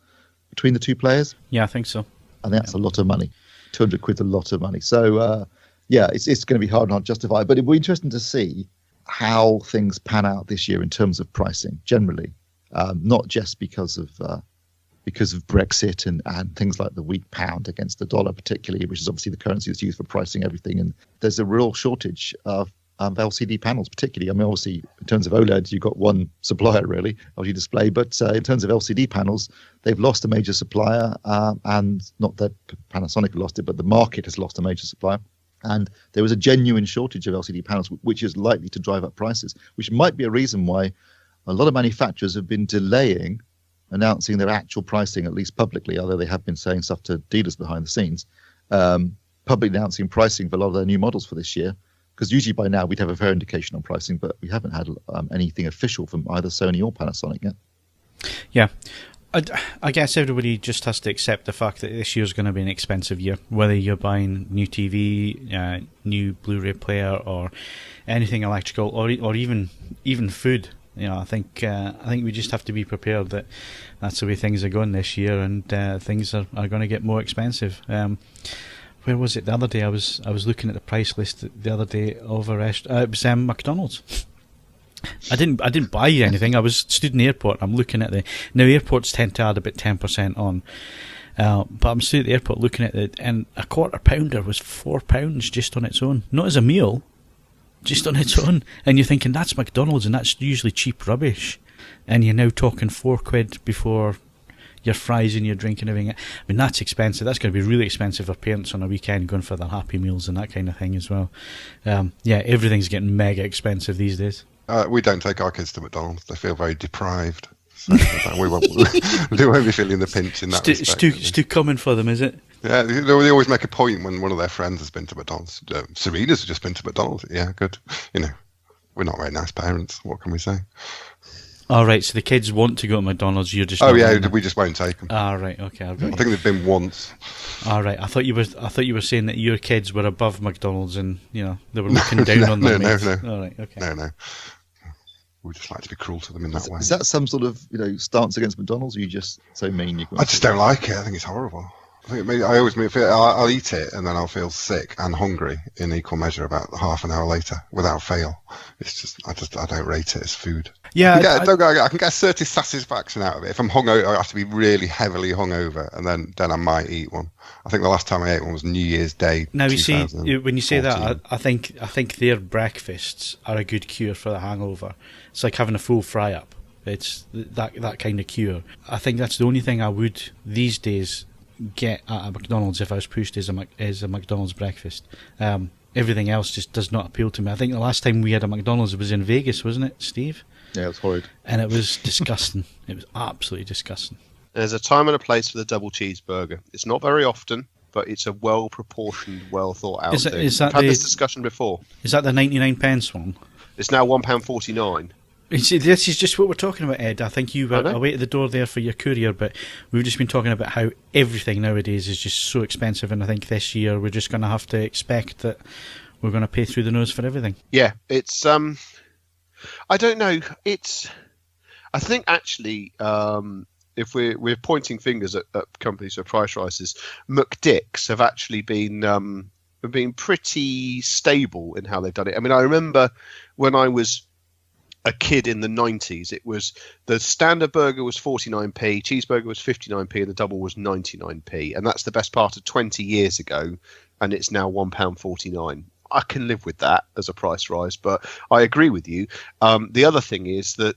between the two players. Yeah, I think so. And that's a lot of money. £200 a lot of money. So, it's going to be hard and hard to justify. But it'll be interesting to see how things pan out this year in terms of pricing generally, not just because of Brexit and things like the weak pound against the dollar particularly, which is obviously the currency that's used for pricing everything. And there's a real shortage of LCD panels particularly. I mean, obviously, in terms of OLED, you've got one supplier really, LG Display, but in terms of LCD panels, they've lost a major supplier, and not that Panasonic lost it, but the market has lost a major supplier. And there was a genuine shortage of LCD panels, which is likely to drive up prices, which might be a reason why a lot of manufacturers have been delaying announcing their actual pricing, at least publicly, although they have been saying stuff to dealers behind the scenes, publicly announcing pricing for a lot of their new models for this year. Because usually by now we'd have a fair indication on pricing, but we haven't had anything official from either Sony or Panasonic yet. Yeah. I guess everybody just has to accept the fact that this year's going to be an expensive year, whether you're buying new TV, new Blu-ray player, or anything electrical, or even food. You know, I think we just have to be prepared that that's the way things are going this year, and things are going to get more expensive. Where was it the other day? I was looking at the price list the other day of a restaurant. It was McDonald's. I didn't buy anything. I was stood in the airport. I'm looking at now airports tend to add about 10% on, but I'm stood at the airport looking at it, and a quarter pounder was £4 just on its own, not as a meal, just on its own. And you're thinking, that's McDonald's, and that's usually cheap rubbish. And you're now talking £4 before your fries and your drink and everything. I mean, that's expensive. That's going to be really expensive for parents on a weekend going for their Happy Meals and that kind of thing as well. Yeah, everything's getting mega expensive these days. We don't take our kids to McDonald's. They feel very deprived. So we won't be feeling the pinch in that respect. It's too common for them, is it? Yeah, they always make a point when one of their friends has been to McDonald's. Serena's just been to McDonald's. Yeah, good. We're not very nice parents. What can we say? All right, so the kids want to go to McDonald's. You're just we just won't take them. All right, okay. I think they've been once. All right, I thought you were saying that your kids were above McDonald's and they were looking down on them. No. All right, okay. No. We just like to be cruel to them in that way. Is that some sort of stance against McDonald's, or are you just so mean? I just don't like it. I think it's horrible. I always feel I'll eat it and then I'll feel sick and hungry in equal measure about half an hour later without fail. It's just I don't rate it as food. Yeah, I can get a certain satisfaction out of it. If I'm hungover, I have to be really heavily hungover, and then I might eat one. I think the last time I ate one was New Year's Day. Now you see, when you say that, I think their breakfasts are a good cure for the hangover. It's like having a full fry up. It's that kind of cure. I think that's the only thing I would these days get at a McDonald's if I was pushed as a McDonald's breakfast. Everything else just does not appeal to me. I think the last time we had a McDonald's was in Vegas, wasn't it, Steve? Yeah, it was horrid. And it was disgusting. It was absolutely disgusting. There's a time and a place for the double cheeseburger. It's not very often, but it's a well-proportioned, well-thought-out thing. We've had this discussion before. Is that the 99p one? It's now £1.49. You see, this is just what we're talking about, Ed. I think you were away at the door there for your courier, but we've just been talking about how everything nowadays is just so expensive, and I think this year we're just going to have to expect that we're going to pay through the nose for everything. Yeah, it's I don't know. I think actually, if we're pointing fingers at companies for price rises, McDick's have actually been pretty stable in how they've done it. I mean, I remember when I was a kid in the 90s, it was the standard burger was 49p, cheeseburger was 59p, and the double was 99p, and that's the best part of 20 years ago, and it's now £1.49. I can live with that as a price rise, but I agree with you. The other thing is that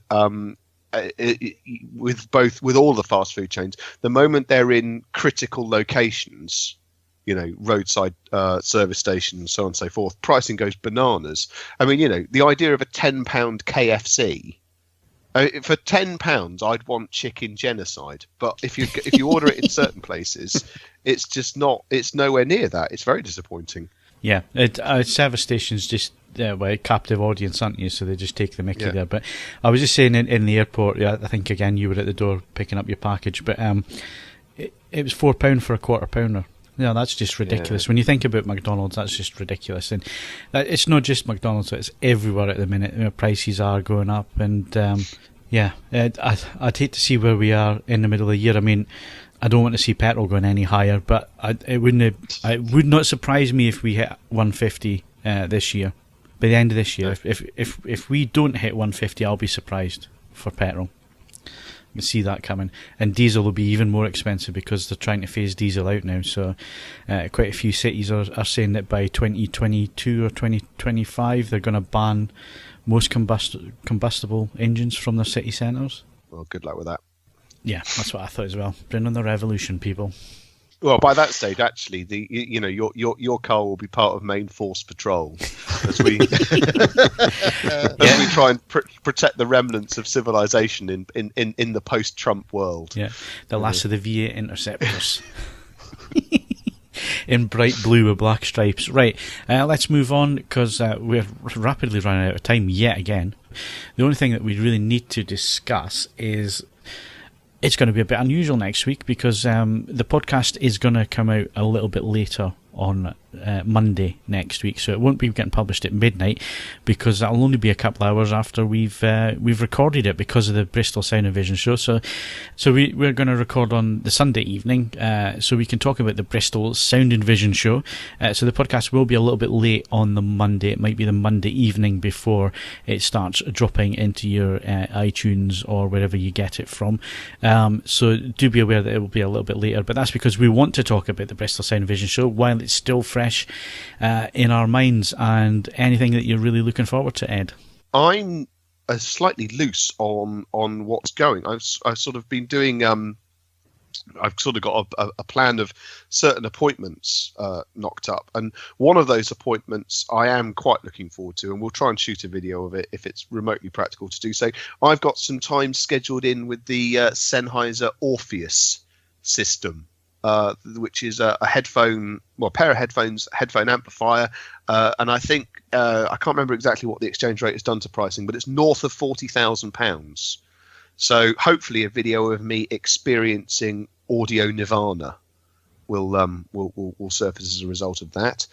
with all the fast food chains, the moment they're in critical locations, roadside service stations, so on and so forth, pricing goes bananas. I mean, the idea of a £10 KFC, for £10, I'd want chicken genocide. But if you order it in certain places, it's just not. It's nowhere near that. It's very disappointing. Yeah, service stations just a captive audience, aren't you? So they just take the mickey there. But I was just saying in the airport, I think again you were at the door picking up your package, but it was £4 for a quarter pounder. No, that's just ridiculous. When you think about McDonald's, that's just ridiculous. And it's not just McDonald's, it's everywhere at the minute. Prices are going up. And I'd hate to see where we are in the middle of the year. I mean, I don't want to see petrol going any higher, but it would not surprise me if we hit 150 this year. By the end of this year, if we don't hit 150, I'll be surprised for petrol. I can see that coming, and diesel will be even more expensive because they're trying to phase diesel out now. So quite a few cities are saying that by 2022 or 2025 they're going to ban most combustible engines from their city centres. Well, good luck with that. Yeah, that's what I thought as well. Bring on the revolution, people. Well, by that stage, actually, your car will be part of main force patrol as we try and protect the remnants of civilization in the post-Trump world. Yeah, the last of the V8 Interceptors. In bright blue with black stripes. Right, let's move on because we're rapidly running out of time yet again. The only thing that we really need to discuss is it's going to be a bit unusual next week because the podcast is going to come out a little bit later on Monday next week, so it won't be getting published at midnight because that'll only be a couple hours after we've recorded it because of the Bristol Sound and Vision show. So we're going to record on the Sunday evening, so we can talk about the Bristol Sound and Vision show. So the podcast will be a little bit late on the Monday. It might be the Monday evening before it starts dropping into your iTunes or wherever you get it from. So do be aware that it will be a little bit later, but that's because we want to talk about the Bristol Sound and Vision show while it's still fresh fresh in our minds. And anything that you're really looking forward to, Ed? I'm slightly loose on what's going. I've sort of been doing. I've sort of got a plan of certain appointments knocked up, and one of those appointments I am quite looking forward to, and we'll try and shoot a video of it if it's remotely practical to do so. I've got some time scheduled in with the Sennheiser Orpheus system, which is a pair of headphones, headphone amplifier, and I think I can't remember exactly what the exchange rate has done to pricing, but it's north of £40,000. So hopefully a video of me experiencing audio nirvana will surface as a result of that.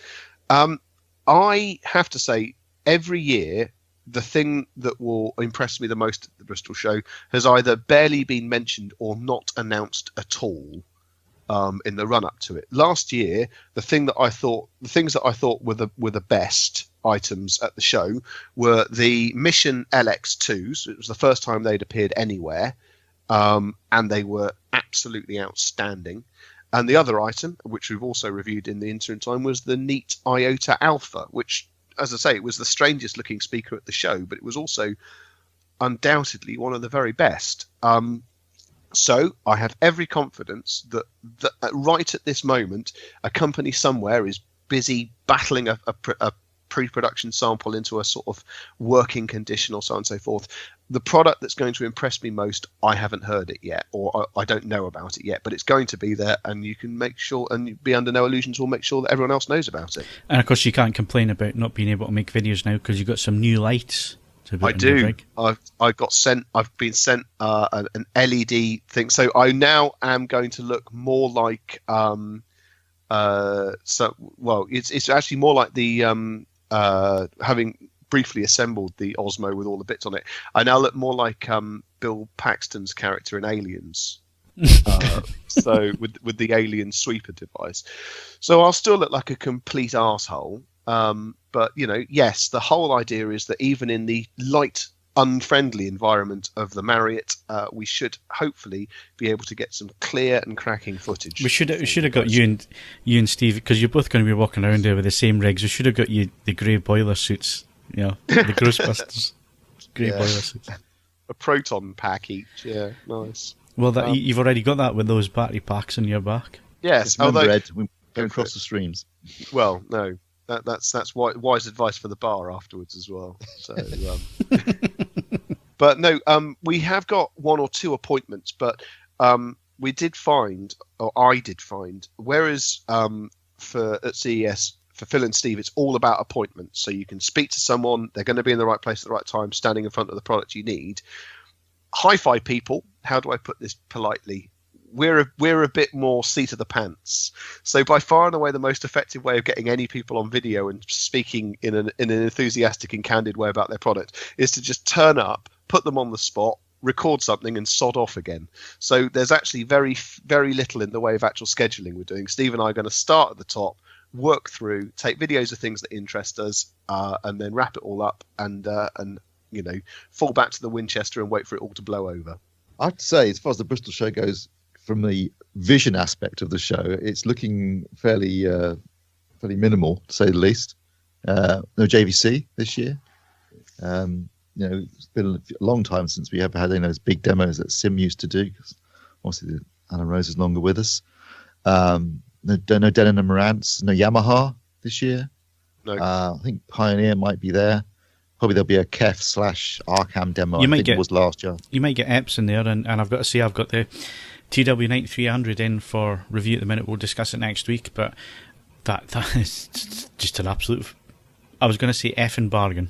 I have to say, every year, the thing that will impress me the most at the Bristol Show has either barely been mentioned or not announced at all in the run up to it. Last year, the things that I thought were the best items at the show were the Mission LX2s. It was the first time they'd appeared anywhere, and they were absolutely outstanding. And the other item, which we've also reviewed in the interim time, was the Neat Iota Alpha, which, as I say, it was the strangest looking speaker at the show, but it was also undoubtedly one of the very best. So I have every confidence that right at this moment, a company somewhere is busy battling a pre-production sample into a sort of working condition, or so on and so forth. The product that's going to impress me most, I haven't heard it yet, or I don't know about it yet, but it's going to be there, and you can make sure, and be under no illusions, we'll make sure that everyone else knows about it. And of course, you can't complain about not being able to make videos now because you've got some new lights. I do. I've been sent an LED thing, so I now am going to look more like it's actually more like the having briefly assembled the Osmo with all the bits on it, I now look more like Bill Paxton's character in Aliens. So with the alien sweeper device. So I'll still look like a complete arsehole. But, yes, the whole idea is that even in the light, unfriendly environment of the Marriott, we should hopefully be able to get some clear and cracking footage. We should have got you and Steve, because you're both going to be walking around there with the same rigs. We should have got you the grey boiler suits, the Ghostbusters grey boiler suits. A proton pack each, yeah, nice. Well, you've already got that with those battery packs on your back. Yes, although Ed, we go across the streams. Well, no. That's wise advice for the bar afterwards as well. So, but no, we have got one or two appointments, but we did find, or I did find, whereas at CES for Phil and Steve, it's all about appointments. So you can speak to someone, they're going to be in the right place at the right time, standing in front of the product you need. Hi-fi people, how do I put this politely? We're a bit more seat of the pants. So by far and away the most effective way of getting any people on video and speaking in an enthusiastic and candid way about their product is to just turn up, put them on the spot, record something and sod off again. So there's actually very, very little in the way of actual scheduling we're doing. Steve and I are going to start at the top, work through, take videos of things that interest us, and then wrap it all up and fall back to the Winchester and wait for it all to blow over. I'd say, as far as the Bristol Show goes, from the vision aspect of the show, it's looking fairly minimal, to say the least. No JVC this year. It's been a long time since we ever had those big demos that Sim used to do, because obviously Alan Rose is longer with us. No Denon and Marantz, no Yamaha this year. No. I think Pioneer might be there. Probably there'll be a KEF/Arcam demo. It was last year. You might get Epson there, and I've got to say I've got the TW9300 in for review at the minute. We'll discuss it next week, but that is just an absolute, I was going to say effing bargain.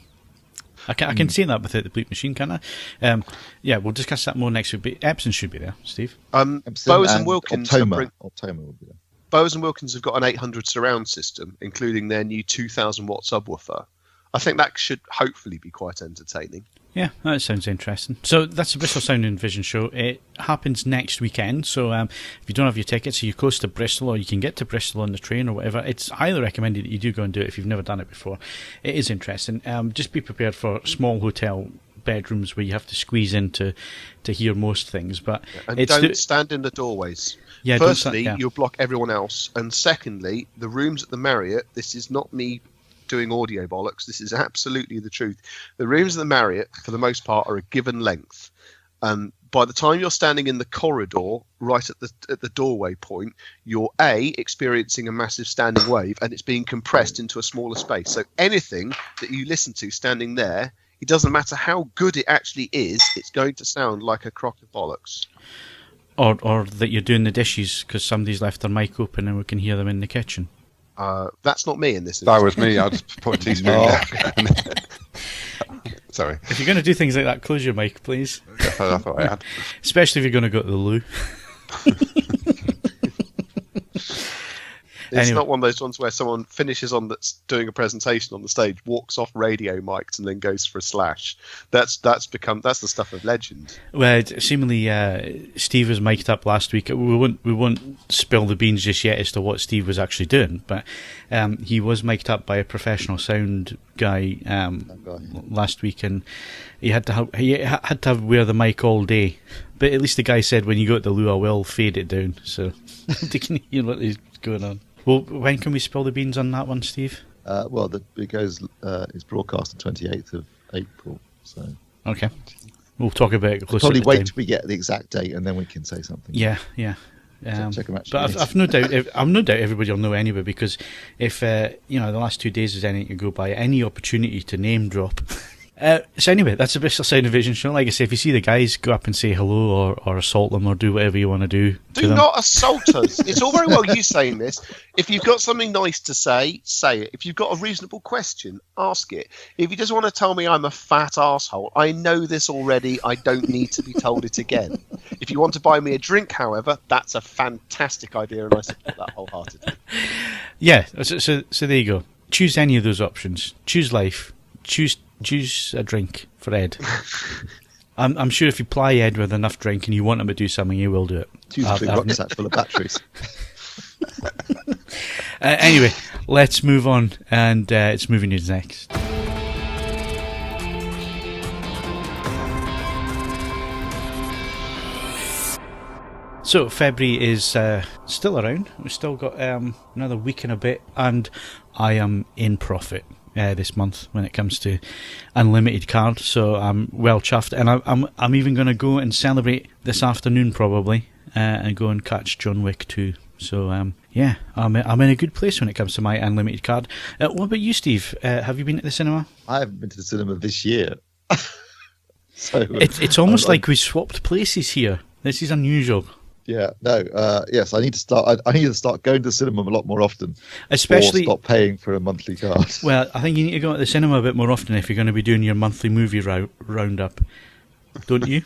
I can say that without the bleep machine, can't I? We'll discuss that more next week, but Epson should be there, Steve. Bowers and Wilkins Optoma will be there. Bowers and Wilkins have got an 800 surround system, including their new 2,000 watt subwoofer. I think that should hopefully be quite entertaining. Yeah, that sounds interesting. So that's the Bristol Sound and Vision show. It happens next weekend, so if you don't have your tickets, you're close to Bristol, or you can get to Bristol on the train or whatever, it's highly recommended that you do go and do it if you've never done it before. It is interesting. Just be prepared for small hotel bedrooms where you have to squeeze in to hear most things. But and don't stand in the doorways. Yeah, Firstly, you'll block everyone else, and secondly, the rooms at the Marriott. This is not me doing audio bollocks. This is absolutely the truth. The rooms at the Marriott, for the most part, are a given length. By the time you're standing in the corridor, right at the doorway point, you're experiencing a massive standing wave, and it's being compressed into a smaller space. So anything that you listen to standing there, it doesn't matter how good it actually is, it's going to sound like a crock of bollocks. Or that you're doing the dishes because somebody's left their mic open and we can hear them in the kitchen. That's not me in this That instance. was me. I just put a teaspoon down. Sorry. If you're going to do things like that, close your mic, please. I thought I had. Especially if you're going to go to the loo. It's Anyway. not one of those ones where someone finishes on that's doing a presentation on the stage, walks off radio mics, and then goes for a slash. That's the stuff of legend. Well, seemingly Steve was mic'd up last week. We won't spill the beans just yet as to what Steve was actually doing, but he was mic'd up by a professional sound guy last week, and he had to wear the mic all day. But at least the guy said, when you go to the loo, I will fade it down, so they can hear what is going on. Well, when can we spill the beans on that one, Steve? It goes. It's broadcast the 28th of April. So Okay, we'll talk about it closer. probably to the wait time. till we get the exact date, and then we can say something. Yeah. Check them actually. But I've no doubt. I've no doubt everybody will know anyway, because if the last 2 days is anything to go by, any opportunity to name drop. So anyway, that's a Bristol Sound and Vision show. Like I say, if you see the guys, go up and say hello or assault them or do whatever you want to do. Do not assault us. It's all very well you saying this. If you've got something nice to say it. If you've got a reasonable question, ask it. If you just want to tell me I'm a fat arsehole, I know this already. I don't need to be told it again. If you want to buy me a drink, however, that's a fantastic idea, and I support that wholeheartedly. Yeah. So there you go. Choose any of those options. Choose life. Choose a drink for Ed. I'm sure if you ply Ed with enough drink and you want him to do something, he will do it. Choose a big rucksack full of batteries. Anyway, let's move on, and it's movie news next. So February is still around. We've still got another week and a bit, and I am in profit this month when it comes to unlimited card. So I'm well chuffed, and I'm even going to go and celebrate this afternoon probably, and go and catch John Wick 2. So I'm in a good place when it comes to my unlimited card. What about you, Steve? Have you been at the cinema? I haven't been to the cinema this year. So It's almost like we swapped places here. This is unusual. Yeah, no, yes, I need to start. I need to start going to the cinema a lot more often. Especially, or stop paying for a monthly card. Well, I think you need to go to the cinema a bit more often if you're going to be doing your monthly movie roundup, don't you?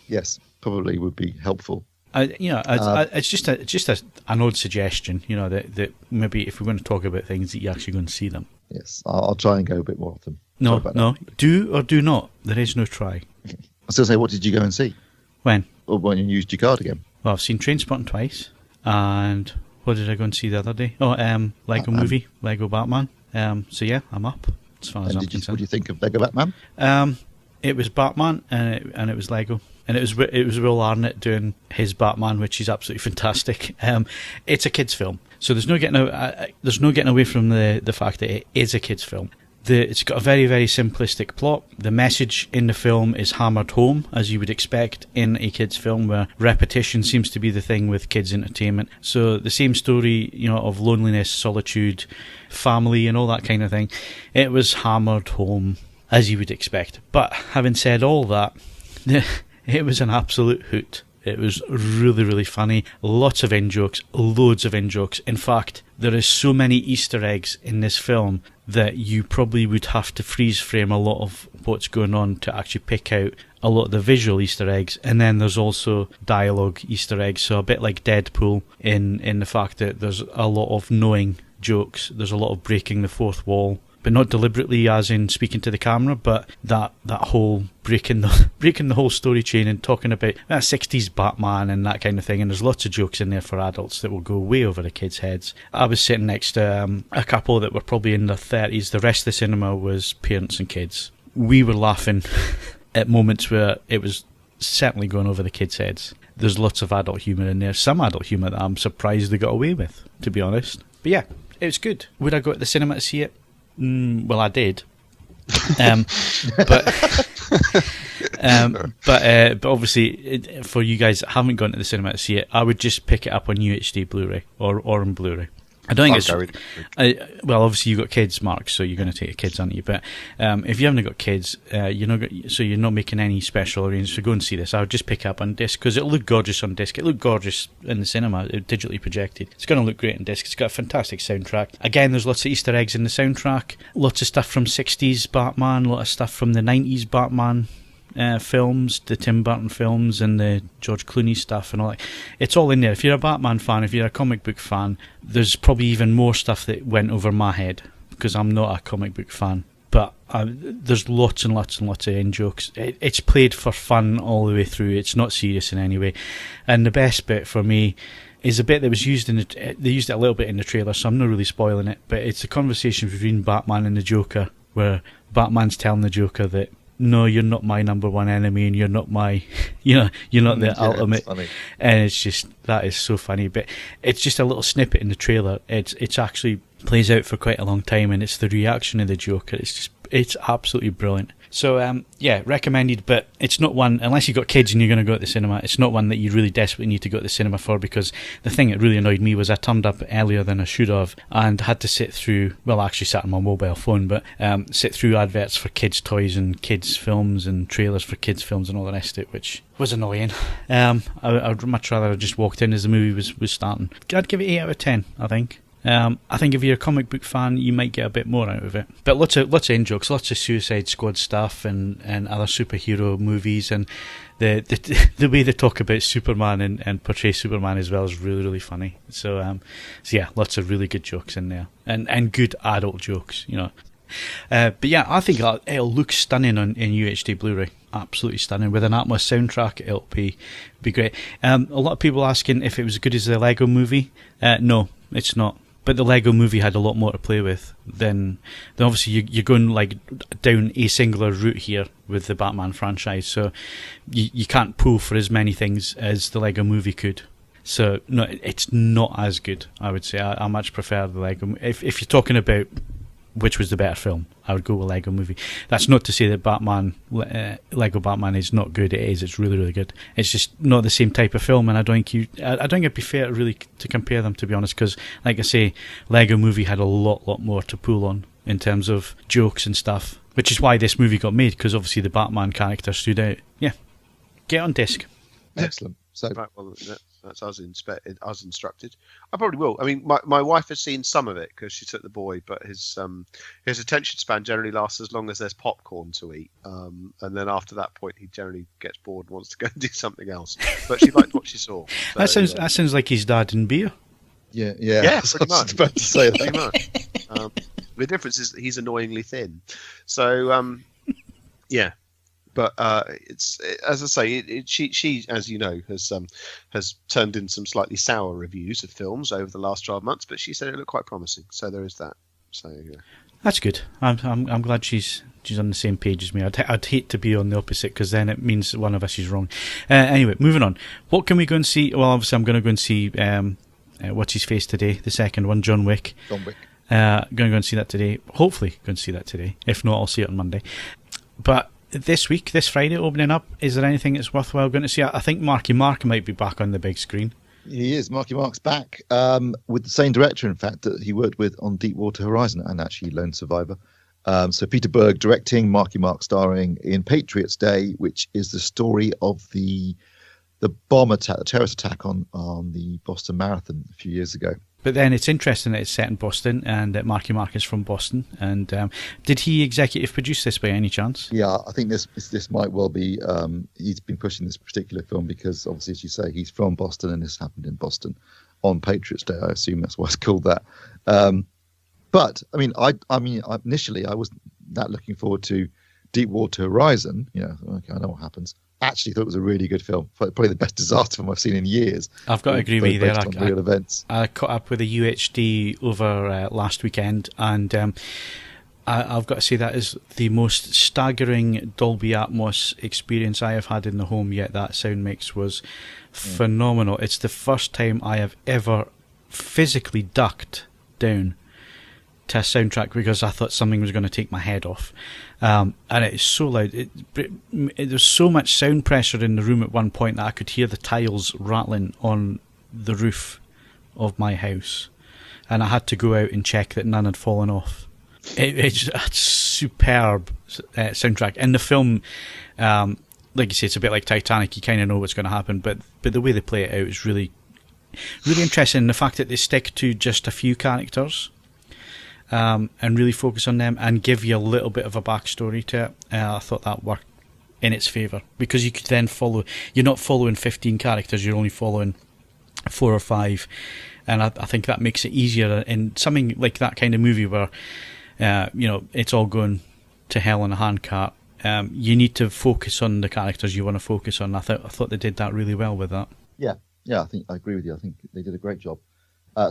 Yes, probably would be helpful. It's just an odd suggestion. That maybe if we're going to talk about things, that you actually go and see them. Yes, I'll try and go a bit more often. No, do or do not. There is no try. I was going to say, what did you go and see? When? Or when you used your card again? Well, I've seen Trainspotting twice, and what did I go and see the other day? Lego Movie, Lego Batman. So yeah, I'm up as far as I'm concerned. What do you think of Lego Batman? It was Batman, and it was Lego, and it was Will Arnett doing his Batman, which is absolutely fantastic. It's a kids' film, so there's no getting away from the fact that it is a kids' film. It's got a very, very simplistic plot. The message in the film is hammered home, as you would expect in a kids' film, where repetition seems to be the thing with kids' entertainment. So the same story, of loneliness, solitude, family, and all that kind of thing. It was hammered home, as you would expect. But having said all that, it was an absolute hoot. It was really, really funny. Lots of in-jokes, loads of in-jokes. In fact, there is so many Easter eggs in this film that you probably would have to freeze frame a lot of what's going on to actually pick out a lot of the visual Easter eggs. And then there's also dialogue Easter eggs, so a bit like Deadpool in the fact that there's a lot of knowing jokes. There's a lot of breaking the fourth wall. But not deliberately, as in speaking to the camera, but that whole breaking the whole story chain and talking about that 60s Batman and that kind of thing. And there's lots of jokes in there for adults that will go way over the kids' heads. I was sitting next to a couple that were probably in their 30s. The rest of the cinema was parents and kids. we were laughing at moments where it was certainly going over the kids' heads. There's lots of adult humour in there. Some adult humour that I'm surprised they got away with, to be honest. But yeah, it was good. Would I go to the cinema to see it? Well, I did. But obviously, for you guys that haven't gone to the cinema to see it, I would just pick it up on UHD Blu-ray or on Blu-ray. I don't think it's... well, obviously you've got kids, Mark, so you're going to take your kids, aren't you? But if you haven't got kids, you're not making any special arrangements to go and see this. I would just pick it up on disc, because it'll look gorgeous on disc. It looked gorgeous in the cinema, digitally projected. It's going to look great on disc. It's got a fantastic soundtrack. Again, there's lots of Easter eggs in the soundtrack. Lots of stuff from 60s Batman, a lot of stuff from the 90s Batman films, the Tim Burton films and the George Clooney stuff and all that. It's all in there. If you're a Batman fan, if you're a comic book fan, there's probably even more stuff that went over my head because I'm not a comic book fan. But there's lots and lots and lots of in-jokes. It's played for fun all the way through. It's not serious in any way. And the best bit for me is a bit that was used they used it a little bit in the trailer, so I'm not really spoiling it, but it's a conversation between Batman and the Joker where Batman's telling the Joker that, no, you're not my number one enemy, and you're not my, you're not the ultimate. And it's just, that is so funny. But it's just a little snippet in the trailer. It's actually plays out for quite a long time, and it's the reaction of the Joker. It's absolutely brilliant. So yeah, recommended. But it's not one, unless you've got kids and you're going to go to the cinema, it's not one that you really desperately need to go to the cinema for, because the thing that really annoyed me was I turned up earlier than I should have and had to sit through, well, I actually sat on my mobile phone, but sit through adverts for kids' toys and kids' films and trailers for kids' films and all the rest of it, which was annoying. I'd much rather have just walked in as the movie was starting. I'd give it 8 out of 10, I think. I think if you're a comic book fan, you might get a bit more out of it. But lots of in-jokes, lots of Suicide Squad stuff and other superhero movies, and the way they talk about Superman and portray Superman as well is really, really funny. So yeah, lots of really good jokes in there, and good adult jokes, you know. But yeah, I think it'll look stunning in UHD Blu-ray. Absolutely stunning. With an Atmos soundtrack, it'll be great. A lot of people asking if it was as good as the Lego movie. No, it's not. But the Lego movie had a lot more to play with. Then obviously you're going like down a singular route here with the Batman franchise, so you can't pull for as many things as the Lego movie could. So no, it's not as good, I would say. I much prefer the Lego. If you're talking about which was the better film, I would go with Lego movie. That's not to say that Lego Batman is not good. It is. It's really, really good. It's just not the same type of film, and I don't think it'd be fair really to compare them, to be honest, because, like I say, Lego movie had a lot more to pull on in terms of jokes and stuff, which is why this movie got made, because obviously the Batman character stood out. Yeah, get on disc. Excellent. So, right, well, that's as instructed. I probably will. I mean, my wife has seen some of it because she took the boy, but his attention span generally lasts as long as there's popcorn to eat, and then after that point, he generally gets bored and wants to go and do something else. But she liked what she saw. So, that sounds like his dad in beer. Yeah, pretty much. I was about to say that. Pretty much. The difference is that he's annoyingly thin. So yeah. But it's, as I say, she, as you know, has turned in some slightly sour reviews of films over the last 12 months. But she said it looked quite promising, so there is that. So yeah. That's good. I'm glad she's on the same page as me. I'd hate to be on the opposite, because then it means one of us is wrong. Anyway, moving on. What can we go and see? Well, obviously I'm going to go and see what's his face today, the second one, John Wick. Going to go and see that today. Hopefully, go and see that today. If not, I'll see it on Monday. But this week, this Friday, opening up, is there anything that's worthwhile going to see? I think Marky Mark might be back on the big screen. He is. Marky Mark's back with the same director, in fact, that he worked with on Deepwater Horizon and actually Lone Survivor. So Peter Berg directing, Marky Mark starring in Patriots Day, which is the story of the bomb attack, the terrorist attack on the Boston Marathon a few years ago. But then it's interesting that it's set in Boston and that Marky Mark is from Boston. And did he executive produce this by any chance? Yeah, I think this might well be. He's been pushing this particular film because, obviously, as you say, he's from Boston and this happened in Boston on Patriots Day. I assume that's why it's called that. But I mean, initially I was that looking forward to Deepwater Horizon. You know, okay, I know what happens. Actually thought it was a really good film. Probably the best disaster film I've seen in years. I've got to agree with you there. Real events. I caught up with the UHD over last weekend, and I've got to say that is the most staggering Dolby Atmos experience I have had in the home yet. That sound mix was phenomenal. It's the first time I have ever physically ducked down to a soundtrack because I thought something was going to take my head off. And it is so loud. There's so much sound pressure in the room at one point that I could hear the tiles rattling on the roof of my house. And I had to go out and check that none had fallen off. It's a superb soundtrack. And the film, like you say, it's a bit like Titanic. You kind of know what's going to happen, but the way they play it out is really, really interesting. The fact that they stick to just a few characters and really focus on them and give you a little bit of a backstory to it, I thought that worked in its favour, because you could then follow. You're not following 15 characters. You're only following 4 or 5, and I think that makes it easier in something like that kind of movie where. It's all going to hell in a handcart. You need to focus on the characters you want to focus on. I thought they did that really well with that. Yeah, I think I agree with you. I think they did a great job.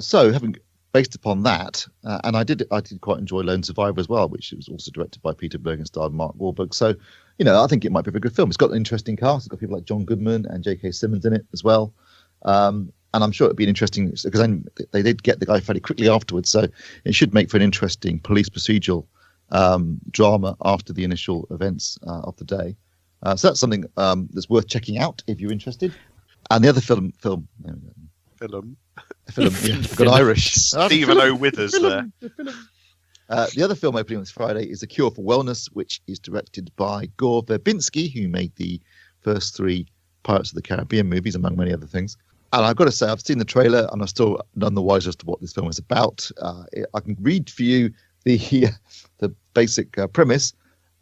So, having based upon that, and I did quite enjoy Lone Survivor as well, which was also directed by Peter Berg and starred Mark Wahlberg. So, I think it might be a very good film. It's got an interesting cast. It's got people like John Goodman and J.K. Simmons in it as well. And I'm sure it'd be an interesting, because then they did get the guy fairly quickly afterwards, so it should make for an interesting police procedural drama after the initial events of the day. So that's something that's worth checking out if you're interested. And the other film. Yeah, got Irish. Stephen O. Withers there. The other film opening this Friday is A Cure for Wellness, which is directed by Gore Verbinski, who made the first 3 Pirates of the Caribbean movies, among many other things. And I've got to say, I've seen the trailer and I'm still none the wiser as to what this film is about. I can read for you the basic premise.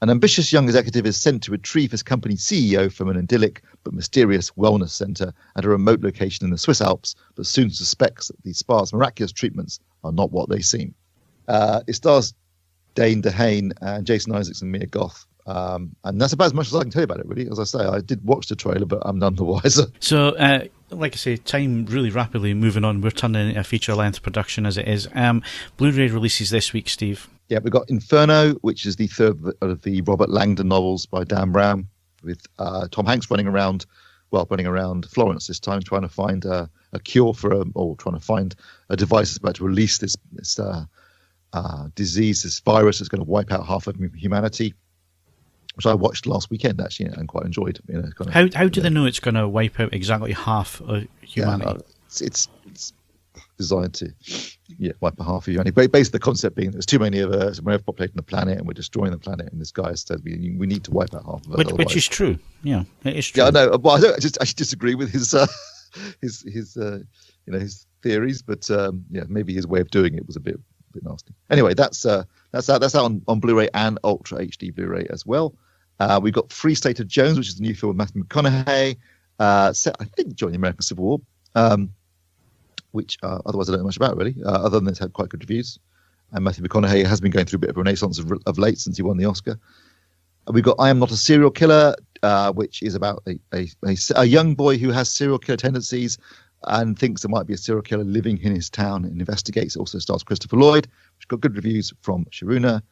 An ambitious young executive is sent to retrieve his company's CEO from an idyllic but mysterious wellness centre at a remote location in the Swiss Alps, but soon suspects that the spa's miraculous treatments are not what they seem. It stars Dane DeHaan and Jason Isaacs and Mia Goth. And that's about as much as I can tell you about it, really. As I say, I did watch the trailer, but I'm none the wiser. So, like I say, time really rapidly moving on. We're turning it a feature-length production as it is. Blu-ray releases this week, Steve. Yeah, we've got Inferno, which is the third of the Robert Langdon novels by Dan Brown, with Tom Hanks running around Florence this time, trying to find a cure or trying to find a device that's about to release this disease, this virus that's going to wipe out half of humanity. Which I watched last weekend, actually, and quite enjoyed. How do they know it's going to wipe out exactly half of humanity? Yeah, it's designed to wipe out half of humanity. But basically, the concept being there's too many of us, and we're overpopulating the planet, and we're destroying the planet. And this guy said we need to wipe out half of it. Which is true. Yeah, it is true. Yeah, I know. Well, I don't actually disagree with his theories, but maybe his way of doing it was a bit nasty. Anyway, that's out on Blu-ray and Ultra HD Blu-ray as well. We've got Free State of Jones, which is a new film with Matthew McConaughey, set, I think, during the American Civil War, which otherwise I don't know much about, really, other than it's had quite good reviews. And Matthew McConaughey has been going through a bit of a renaissance of late since he won the Oscar. We've got I Am Not a Serial Killer, which is about a young boy who has serial killer tendencies and thinks there might be a serial killer living in his town and investigates. It also stars Christopher Lloyd, which got good reviews from Sharuna.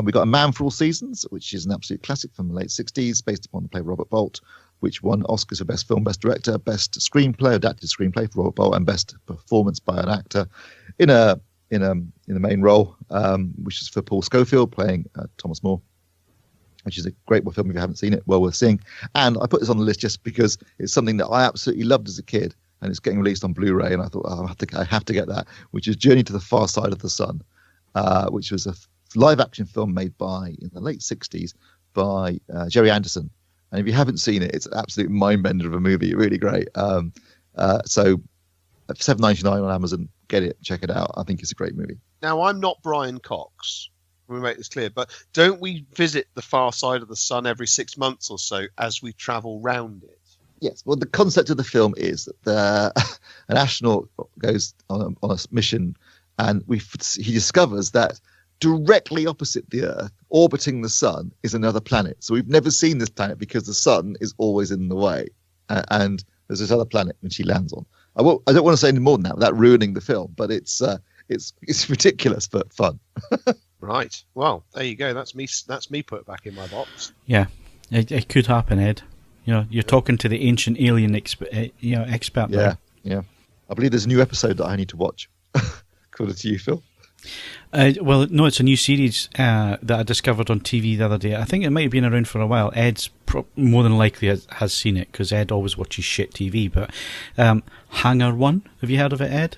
We got A Man for All Seasons, which is an absolute classic from the late 60s, based upon the play Robert Bolt, which won Oscars for Best Film, Best Director, Best Screenplay, Adapted Screenplay for Robert Bolt, and Best Performance by an Actor in the main role, which is for Paul Scofield playing Thomas More, which is a great film if you haven't seen it, well worth seeing. And I put this on the list just because it's something that I absolutely loved as a kid, and it's getting released on Blu-ray, and I thought, I have to get that, which is Journey to the Far Side of the Sun, which was a live-action film made in the late 60s by Jerry Anderson. And if you haven't seen it, it's an absolute mind-bender of a movie, really great. So $7.99 on Amazon, get it, check it out. I think it's a great movie. Now, I'm not Brian Cox. We make this clear, but don't we visit the far side of the sun every 6 months or so as we travel round it? Yes, well, the concept of the film is that an astronaut goes on a mission, and he discovers that directly opposite the Earth, orbiting the sun, is another planet. So we've never seen this planet because the sun is always in the way, and there's this other planet which he lands on. I don't want to say any more than that without ruining the film, but it's ridiculous but fun. Right. Well, there you go. That's me. That's me put back in my box. Yeah, it could happen, Ed. You're talking to the ancient alien expert Yeah, there. yeah. I believe there's a new episode that I need to watch. According to you, Phil. Well, no, it's a new series that I discovered on TV the other day. I think it might have been around for a while. Ed's more than likely has seen it, because Ed always watches shit TV. But Hangar One, have you heard of it, Ed?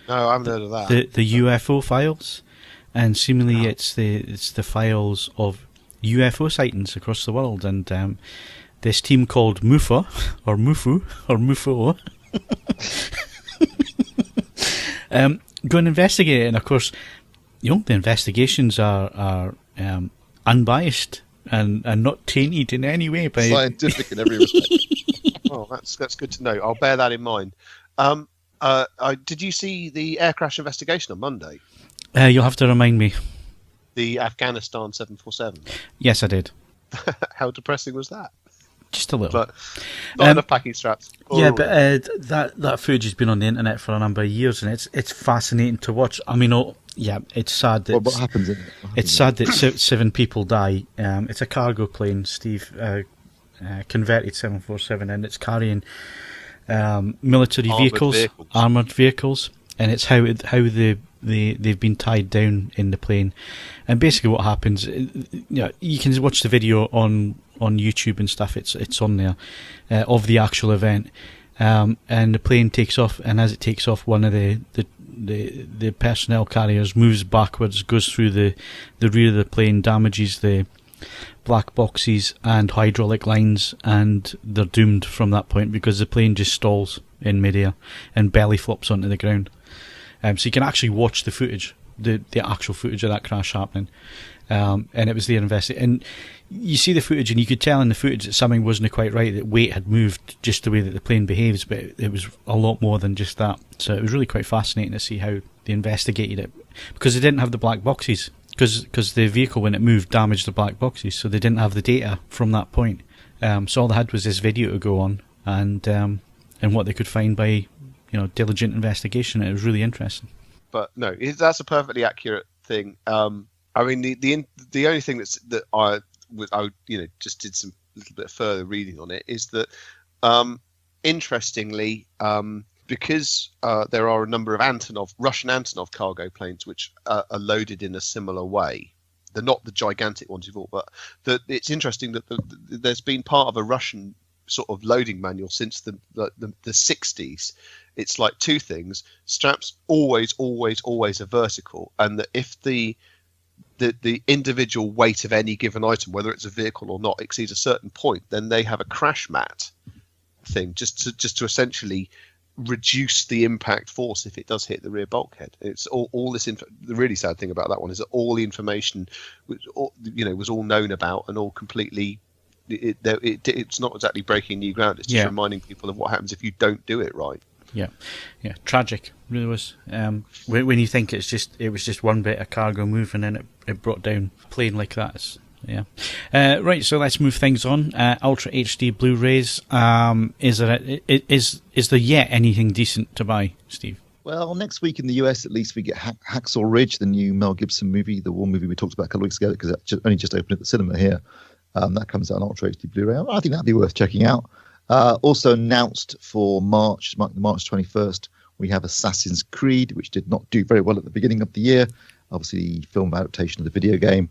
No, I haven't heard of that. The UFO files, and seemingly it's the files of UFO sightings across the world, and this team called MUFO or MUFO go and investigate it, and of course, the investigations are unbiased and not tainted in any way by scientific in every respect. Well, that's good to know. I'll bear that in mind. Did you see the air crash investigation on Monday? You'll have to remind me. The Afghanistan 747. Yes, I did. How depressing was that? Just a little. But not enough packing straps. Yeah, but that footage has been on the internet for a number of years, and it's fascinating to watch. I mean, it's sad that what happens in it? It's sad that 7 people die. It's a cargo plane, Steve, converted 747, and it's carrying military armored vehicles, and it's how they've been tied down in the plane. And basically, what happens, you can watch the video on YouTube and stuff. It's on there of the actual event, and the plane takes off. And as it takes off, one of the personnel carriers moves backwards, goes through the rear of the plane, damages the black boxes and hydraulic lines, and they're doomed from that point because the plane just stalls in midair and belly flops onto the ground. So you can actually watch the footage, the actual footage of that crash happening. And it was the investigation. And you see the footage, and you could tell in the footage that something wasn't quite right, that weight had moved just the way that the plane behaves, but it was a lot more than just that. So it was really quite fascinating to see how they investigated it, because they didn't have the black boxes, because the vehicle, when it moved, damaged the black boxes, so they didn't have the data from that point. So all they had was this video to go on, and what they could find by diligent investigation. It was really interesting. But no, that's a perfectly accurate thing. I mean, the only thing that I just did some little bit further reading on it is that, interestingly, because there are a number of Russian Antonov cargo planes which are loaded in a similar way. They're not the gigantic ones you've thought, but it's interesting that there's been part of a Russian sort of loading manual since the 60s. It's like two things: straps always are vertical, and that if the individual weight of any given item, whether it's a vehicle or not, exceeds a certain point, then they have a crash mat thing just to essentially reduce the impact force if it does hit the rear bulkhead. It's all this. The really sad thing about that one is that all the information was all known about and all completely. It's not exactly breaking new ground. It's just reminding people of what happens if you don't do it right. Yeah, tragic. Really was. When you think it was just one bit of cargo move, and then it brought down a plane like that. Right. So let's move things on. Ultra HD Blu-rays. Is there yet anything decent to buy, Steve? Well, next week in the US, at least, we get Hacksaw Ridge, the new Mel Gibson movie, the war movie we talked about a couple of weeks ago, because it only just opened at the cinema here. That comes out on Ultra HD Blu-ray. I think that'd be worth checking out. Also announced for March 21st, we have Assassin's Creed, which did not do very well at the beginning of the year. Obviously, the film adaptation of the video game.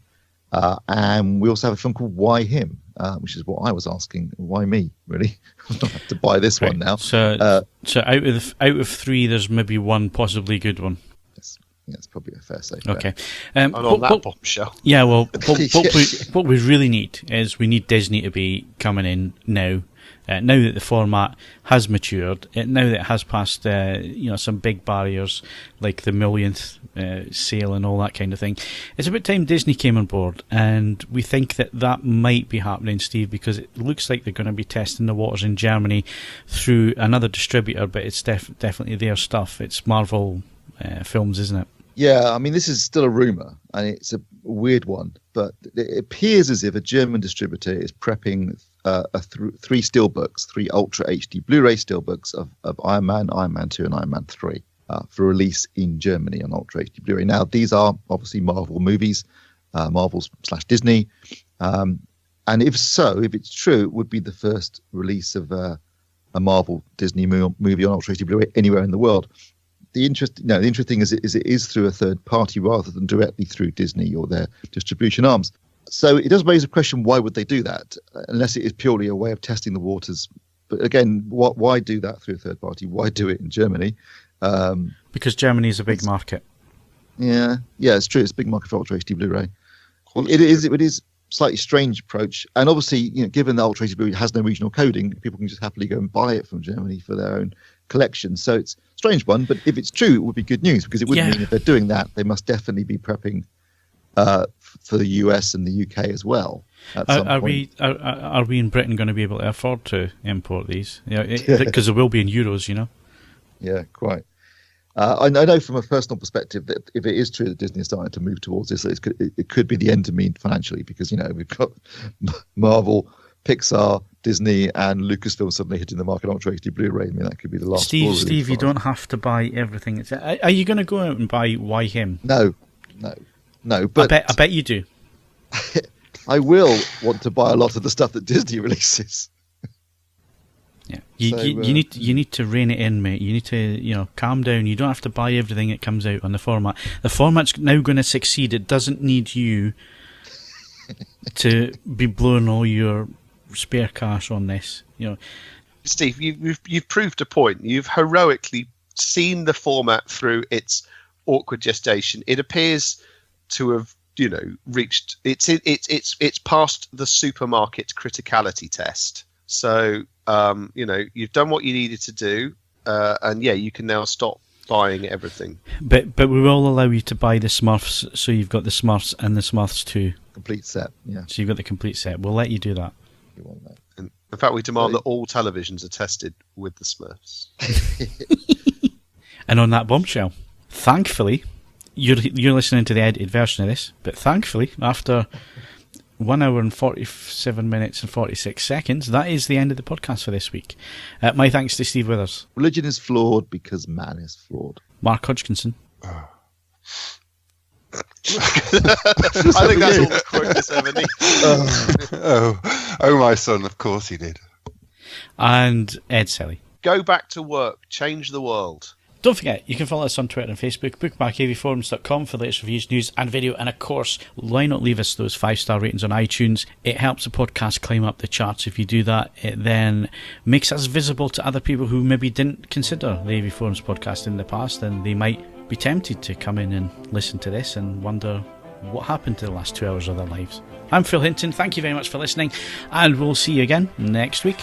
And we also have a film called Why Him, which is what I was asking. Why me, really? I don't have to buy this one now. So out of 3, there's maybe one possibly good one. That's probably a fair say. Okay. And on that bombshell. Yeah, well, what we really need is Disney to be coming in now. Now that the format has matured, now that it has passed some big barriers like the millionth sale and all that kind of thing, it's about time Disney came on board, and we think that might be happening, Steve, because it looks like they're going to be testing the waters in Germany through another distributor, but it's definitely their stuff. It's Marvel Films, isn't it? Yeah, I mean, this is still a rumour, and it's a weird one, but it appears as if a German distributor is prepping 3 steelbooks, 3 Ultra HD Blu-ray steelbooks of Iron Man, Iron Man 2, and Iron Man 3. for release in Germany on Ultra HD Blu-ray. Now, these are obviously Marvel movies, Marvel/Disney. And if it's true, it would be the first release of a Marvel Disney movie on Ultra HD Blu-ray anywhere in the world. The interesting thing is it is through a third party rather than directly through Disney or their distribution arms. So it does raise a question: why would they do that? Unless it is purely a way of testing the waters. But again, why do that through a third party? Why do it in Germany? Because Germany is a big market. Yeah, it's true. It's a big market for Ultra HD Blu-ray. It is slightly strange approach, and obviously, given the Ultra HD Blu-ray has no regional coding, people can just happily go and buy it from Germany for their own collection. So it's a strange one, but if it's true, it would be good news, because it would mean if they're doing that, they must definitely be prepping for the US and the UK as well. Are we in Britain going to be able to afford to import these? Because there will be in euros, Yeah, quite. I know from a personal perspective that if it is true that Disney is starting to move towards this, it could be the end of me financially, because we've got Marvel, Pixar, Disney, and Lucasfilm suddenly hitting the market on Ultra HD Blu-ray. I mean, that could be the last. Steve, you don't have to buy everything. Are you going to go out and buy Why Him? No. But I bet you do. I will want to buy a lot of the stuff that Disney releases. Yeah, you need to rein it in, mate. You need to calm down. You don't have to buy everything that comes out on the format. The format's now going to succeed. It doesn't need you to be blowing all your spare cash on this. Steve, you've proved a point. You've heroically seen the format through its awkward gestation. It appears to have reached it's passed the supermarket criticality test. So you've done what you needed to do, and you can now stop buying everything. But we will allow you to buy the Smurfs, so you've got the Smurfs and the Smurfs too. Complete set, yeah. So you've got the complete set. We'll let you do that. You want that. And in fact, we demand that all televisions are tested with the Smurfs. And on that bombshell, thankfully, you're listening to the edited version of this, but thankfully, after 1 hour and 47 minutes and 46 seconds, that is the end of the podcast for this week. My thanks to Steve Withers. Religion is flawed because man is flawed. Mark Hodgkinson. I think that's all the quote this ever needs. Oh, my son, of course he did. And Ed Selley. Go back to work. Change the world. Don't forget, you can follow us on Twitter and Facebook, bookmarkavforums.com for the latest reviews, news and video, and of course, why not leave us those 5-star ratings on iTunes? It helps the podcast climb up the charts. If you do that, it then makes us visible to other people who maybe didn't consider the AV Forums podcast in the past, and they might be tempted to come in and listen to this and wonder what happened to the last 2 hours of their lives. I'm Phil Hinton, thank you very much for listening, and we'll see you again next week.